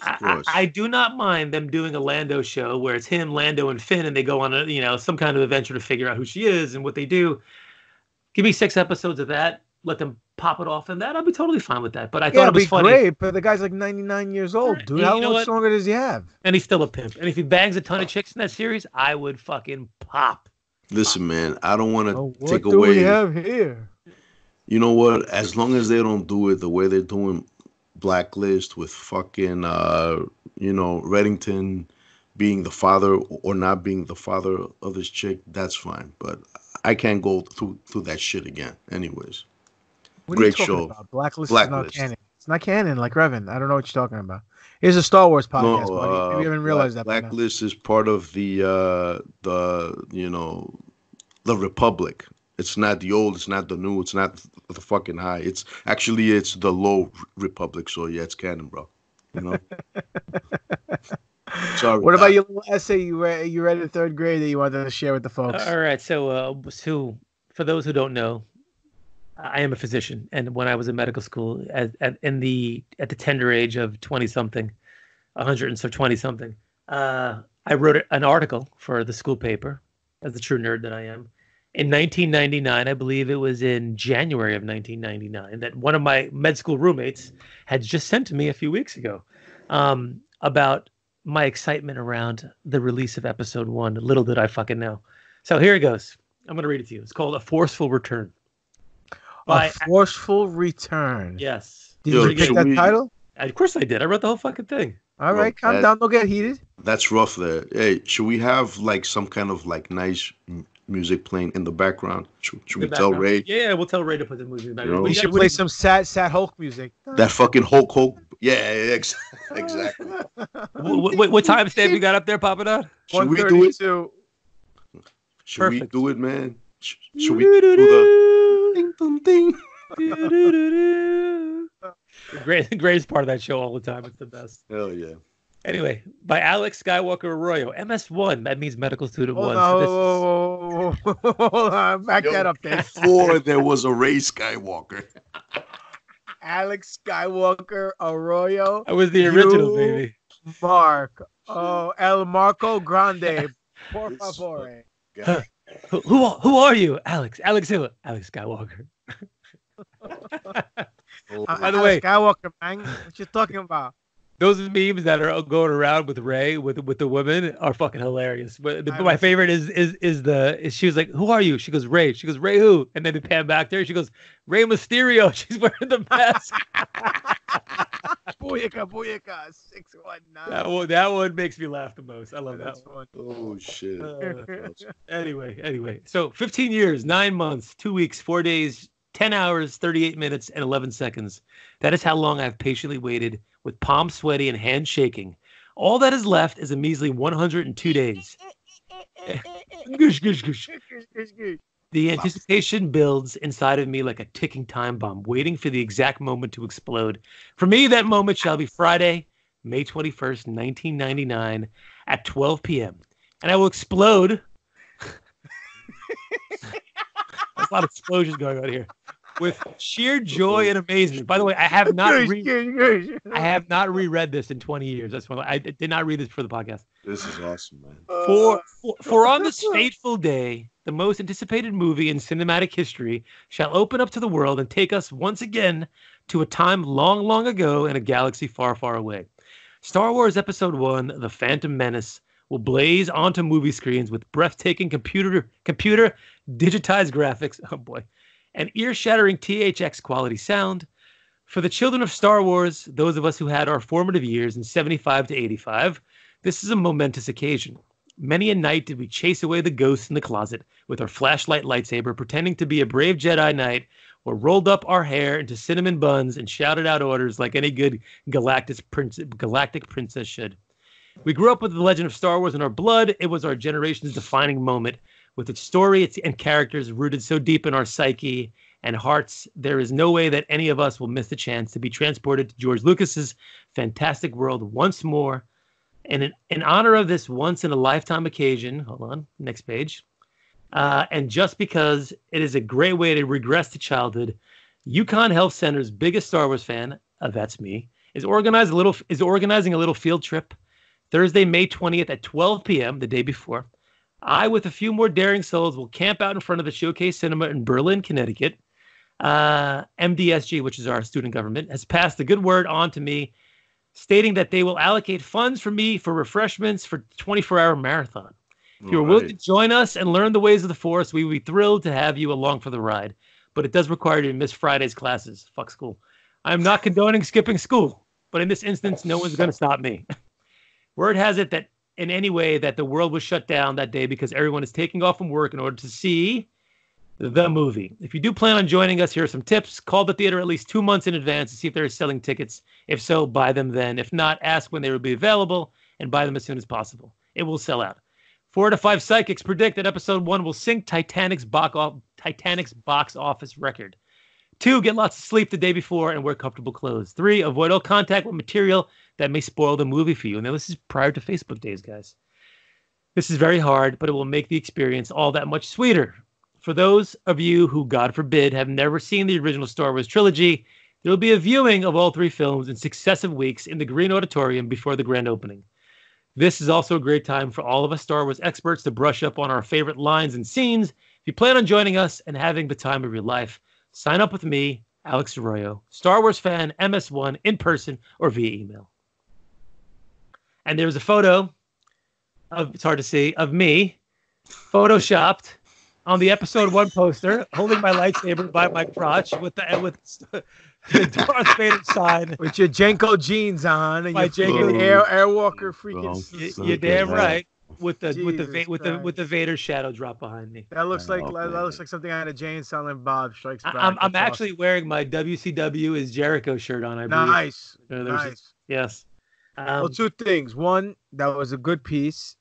I do not mind them doing a Lando show where it's him, Lando, and Finn, and they go on some kind of adventure to figure out who she is and what they do. Give me 6 episodes of that, let them pop it off and that, I'll be totally fine with that. But I Yeah, thought it it'd was be funny. great, but the guy's like 99 years old, dude. How You know much what? longer does he have? And he's still a pimp. And if he bangs a ton of chicks in that series, I would fucking pop. Listen, man, I don't want to What take do we away. have here? You know what? As long as they don't do it the way they're doing Blacklist with fucking, Reddington being the father or not being the father of this chick, that's fine. But I can't go through that shit again. Anyways, What great are you talking show. about? Blacklist, Blacklist. is not canon. It's not canon, like Revan. I don't know what you're talking about. Here's a Star Wars podcast, No, buddy. Maybe you haven't realized that by now. Blacklist is part of the Republic. It's not the old. It's not the new. It's not the fucking high. It's the low Republic. So yeah, it's canon, bro. You know. Sorry. What about your little essay you read in third grade that you wanted to share with the folks? All right. So for those who don't know, I am a physician, and when I was in medical school, at the tender age of 20-something, 120-something, I wrote an article for the school paper, as the true nerd that I am, in 1999. I believe it was in January of 1999 that one of my med school roommates had just sent to me a few weeks ago, about my excitement around the release of episode 1. Little did I fucking know. So here it goes. I'm going to read it to you. It's called A Forceful Return. A Forceful Return. Yes. Did you get that title? Of course I did. I wrote the whole fucking thing. All right, calm down. Don't get heated. That's rough there. Hey, should we have like some kind of like nice music playing in the background? Should we tell Ray? Yeah, we'll tell Ray to put the music in the background. We should play some sad Hulk music. That fucking Hulk. Yeah, exactly. What time stamp you got up there popping out? Should we do it? Should we do it, man? Should we do the ding dong ding? The greatest part of that show all the time. It's the best. Hell yeah. Anyway, by Alex Skywalker Arroyo, MS1. That means medical student 1. Hold on. Back that up there. Before there was a Ray Skywalker. Alex Skywalker Arroyo. I was the original, baby. Mark. Oh, El Marco Grande. Por favore. Who are you? Alex who? Alex Skywalker. By the way, Skywalker, man, what you talking about? Those memes that are going around with Ray with the women are fucking hilarious. But my favorite is she was like, "Who are you?" She goes, "Ray." She goes, "Ray who?" And then they pan back there. She goes, "Ray Mysterio." She's wearing the mask. Booyaka, 619. That one makes me laugh the most. I love that one. Oh shit. Anyway. So 15 years, 9 months, 2 weeks, 4 days, 10 hours, 38 minutes, and 11 seconds. That is how long I've patiently waited, with palms sweaty and hands shaking. All that is left is a measly 102 days. Goosh, goosh, goosh. The anticipation builds inside of me like a ticking time bomb, waiting for the exact moment to explode. For me, that moment shall be Friday, May 21st, 1999, at 12 p.m. And I will explode. There's a lot of explosions going on here. With sheer joy and amazement. By the way, I have not reread this in 20 years. That's why I did not read this for the podcast. This is awesome, man. For on this fateful day, the most anticipated movie in cinematic history shall open up to the world and take us once again to a time long, long ago in a galaxy far, far away. Star Wars Episode 1, The Phantom Menace, will blaze onto movie screens with breathtaking computer digitized graphics. Oh boy. And ear-shattering THX quality sound. For the children of Star Wars, those of us who had our formative years in 75 to 85, this is a momentous occasion. Many a night did we chase away the ghosts in the closet with our flashlight lightsaber, pretending to be a brave Jedi Knight, or rolled up our hair into cinnamon buns and shouted out orders like any good galactic princess should. We grew up with the legend of Star Wars in our blood. It was our generation's defining moment. With its story and characters rooted so deep in our psyche and hearts, there is no way that any of us will miss the chance to be transported to George Lucas's fantastic world once more. And in honor of this once-in-a-lifetime occasion, hold on, next page, and just because it is a great way to regress to childhood, UConn Health Center's biggest Star Wars fan, that's me, is organizing a little field trip Thursday, May 20th at 12 p.m., the day before. I, with a few more daring souls, will camp out in front of the Showcase Cinema in Berlin, Connecticut. MDSG, which is our student government, has passed the good word on to me, stating that they will allocate funds for me for refreshments for 24-hour marathon. If you are willing to join us and learn the ways of the Force, we would be thrilled to have you along for the ride. But it does require you to miss Friday's classes. Fuck school. I'm not condoning skipping school, but in this instance, no one's going to stop me. Word has it that in any way that the world was shut down that day because everyone is taking off from work in order to see the movie. If you do plan on joining us, here are some tips. Call the theater at least 2 months in advance to see if they're selling tickets. If so, buy them then. If not, ask when they will be available and buy them as soon as possible. It will sell out. 4 to 5 psychics predict that episode 1 will sink Titanic's box office record. 2, get lots of sleep the day before and wear comfortable clothes. 3, avoid all contact with material that may spoil the movie for you. And now this is prior to Facebook days, guys. This is very hard, but it will make the experience all that much sweeter. For those of you who, God forbid, have never seen the original Star Wars trilogy, there will be a viewing of all 3 films in successive weeks in the Green Auditorium before the grand opening. This is also a great time for all of us Star Wars experts to brush up on our favorite lines and scenes. If you plan on joining us and having the time of your life, sign up with me, Alex Arroyo, Star Wars fan, MS1, in person or via email. And there's a photo of, it's hard to see, of me, photoshopped on the episode 1 poster, holding my lightsaber by my crotch with the Darth Vader sign. With your Jenko jeans on and My your Jenko Airwalker freaking. You're damn right. With the Vader shadow drop behind me. That looks like something out of Jay and Silent Bob Strikes Back. I'm actually wearing my WCW is Jericho shirt on. I believe. Nice. Nice. Yes. Well, 2 things. One, that was a good piece.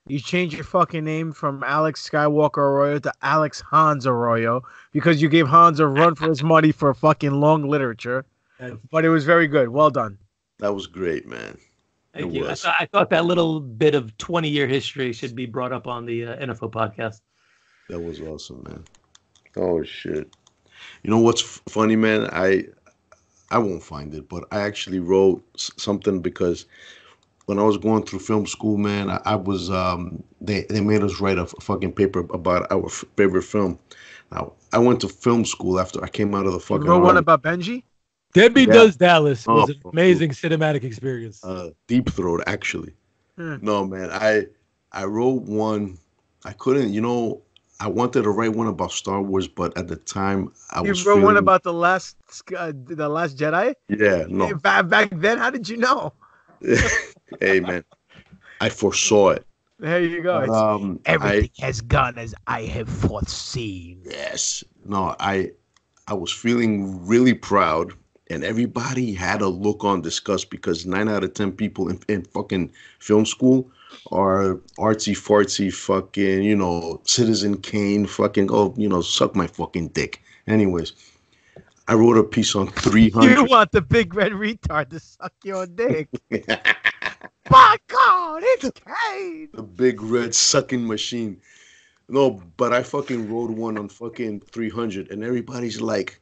You changed your fucking name from Alex Skywalker Arroyo to Alex Hans Arroyo because you gave Hans a run for his money for fucking long literature. But it was very good. Well done. That was great, man. Thank you. I thought that little bit of 20-year history should be brought up on the NFO podcast. That was awesome, man. Oh, shit. You know what's funny, man? I won't find it, but I actually wrote something because when I was going through film school, man, I was they made us write a fucking paper about our favorite film. Now, I went to film school after I came out of the fucking You wrote one about Benji? Debbie Does Dallas was an amazing cinematic experience. Deep Throat, actually. No, man, I wrote one. I couldn't, I wanted to write one about Star Wars, but at the time You wrote one about the last Jedi? Yeah, no. Back then, how did you know? Hey, man, I foresaw it. There you go. Everything has gone as I have foreseen. Yes. No, I was feeling really proud, and everybody had a look on disgust because 9 out of 10 people in fucking film school are artsy fartsy fucking, Citizen Kane fucking, suck my fucking dick. Anyways, I wrote a piece on 300. You want the big red retard to suck your dick. My God, it's Kane! The big red sucking machine. No, but I fucking wrote one on fucking 300, and everybody's like,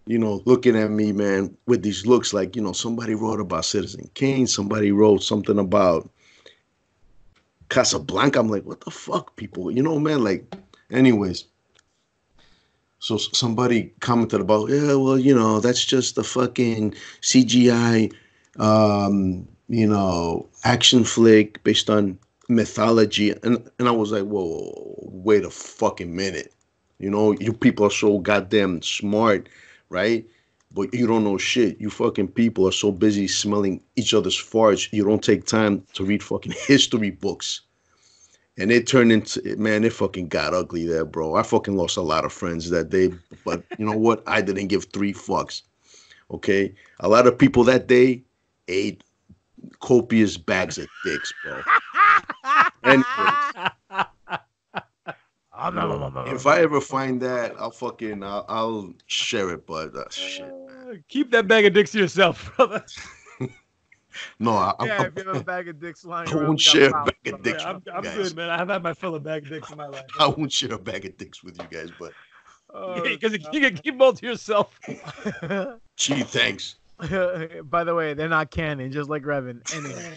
looking at me, man, with these looks like, somebody wrote about Citizen Kane, somebody wrote something about Casablanca. I'm like, what the fuck, people? Man, like, anyways. So somebody commented about, yeah, well, that's just the fucking CGI, action flick based on mythology. And I was like, whoa, wait a fucking minute. You people are so goddamn smart, right? But you don't know shit. You fucking people are so busy smelling each other's farts. You don't take time to read fucking history books. And it turned into, man, it fucking got ugly there, bro. I fucking lost a lot of friends that day. But you know what? I didn't give 3 fucks. Okay? A lot of people that day ate copious bags of dicks, bro. And if I ever find that, I'll share it, but shit, man. Keep that bag of dicks to yourself, brother. No, if you have a bag of dicks lying I around, won't share a bag of dicks. I'm good, man. I've had my fill of bag of dicks in my life. I won't share a bag of dicks with you guys, but because you can keep them all to yourself. Gee, thanks. By the way, they're not canon, just like Revan. Anyway.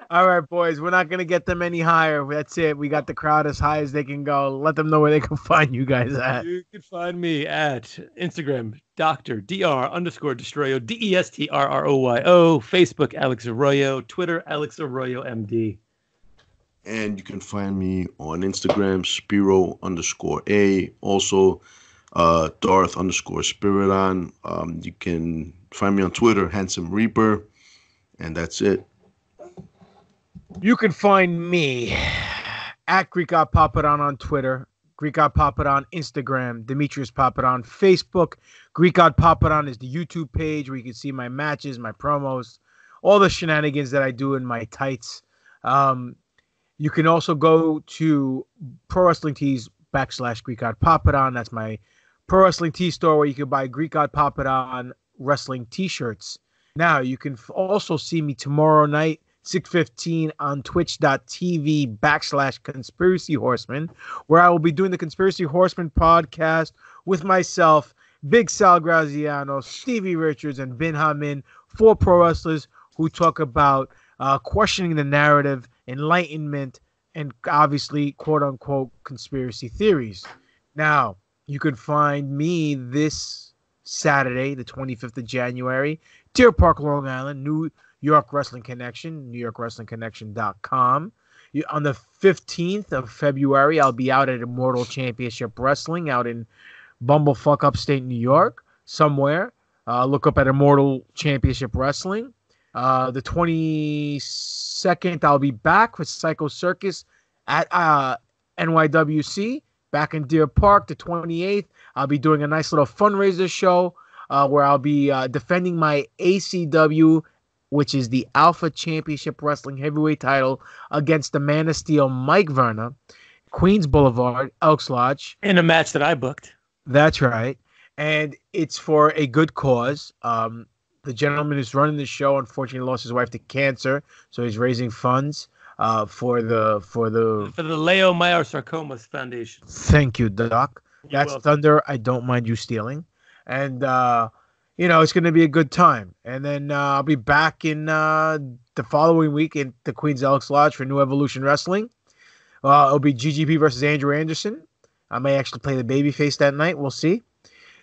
All right, boys. We're not gonna get them any higher. That's it. We got the crowd as high as they can go. Let them know where they can find you guys at. You can find me at Instagram, Dr. _Destroyo, DESTRROYO, Facebook, Alex Arroyo, Twitter, Alex Arroyo MD. And you can find me on Instagram, Spiro_A. Also, Darth_Spiridon. You can find me on Twitter, Handsome Reaper. And that's it. You can find me at Greek God Papadon on Twitter, Greek God Papadon Instagram, Demetrius Papadon Facebook. Greek God Papadon is the YouTube page where you can see my matches, my promos, all the shenanigans that I do in my tights. You can also go to Pro Wrestling Tees / Greek God Papadon. That's my Pro Wrestling Tee store where you can buy Greek God Papadon wrestling T-shirts. Now, you can also see me tomorrow night, 6:15 on twitch.tv / Conspiracy Horseman, where I will be doing the Conspiracy Horseman podcast with myself, Big Sal Graziano, Stevie Richards, and Bin Hamin, 4 pro wrestlers who talk about questioning the narrative, enlightenment, and obviously, quote-unquote, conspiracy theories. Now, you can find me this Saturday, the 25th of January, Deer Park, Long Island, New York Wrestling Connection, NewYorkWrestlingConnection.com. On the 15th of February, I'll be out at Immortal Championship Wrestling out in Bumblefuck, upstate New York, somewhere. Look up at Immortal Championship Wrestling. The 22nd, I'll be back with Psycho Circus at NYWC, back in Deer Park. The 28th, I'll be doing a nice little fundraiser show where I'll be defending my ACW, which is the Alpha Championship Wrestling Heavyweight title, against the Man of Steel, Mike Verna, Queens Boulevard, Elks Lodge. In a match that I booked. That's right. And it's for a good cause. The gentleman who's running the show unfortunately lost his wife to cancer, so he's raising funds for the Leiomyosarcomas Foundation. Thank you, Doc. That's welcome. thunder. I don't mind you stealing. And it's going to be a good time. And then I'll be back in the following week in the Queens Elks Lodge for New Evolution Wrestling. It'll be GGP versus Andrew Anderson. I may actually play the babyface that night. We'll see.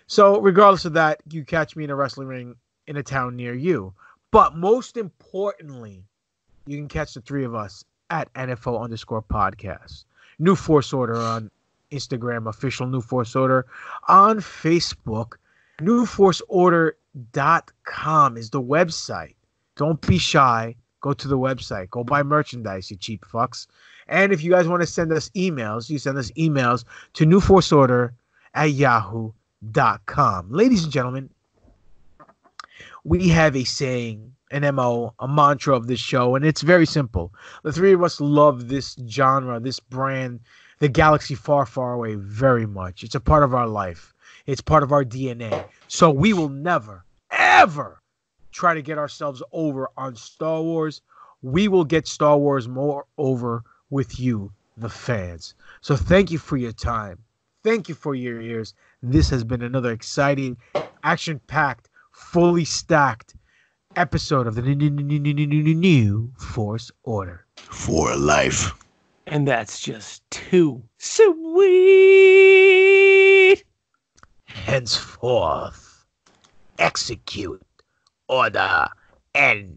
So regardless of that, you catch me in a wrestling ring in a town near you. But most importantly, you can catch the 3 of us at NFO_podcast. New Force Order on Instagram, official New Force Order on Facebook. NewForceOrder.com is the website. Don't be shy. Go to the website. Go buy merchandise, you cheap fucks. And if you guys want to send us emails, you send us emails to newforceorder@yahoo.com. Ladies and gentlemen, we have a saying, an MO, a mantra of this show, and it's very simple. The 3 of us love this genre, this brand, the galaxy far, far away very much. It's a part of our life. It's part of our DNA. So we will never, ever try to get ourselves over on Star Wars. We will get Star Wars more over with you, the fans. So thank you for your time. Thank you for your ears. This has been another exciting, action-packed, fully stacked episode of the New Force Order. For life. And that's just too sweet. Henceforth, execute Order NFO.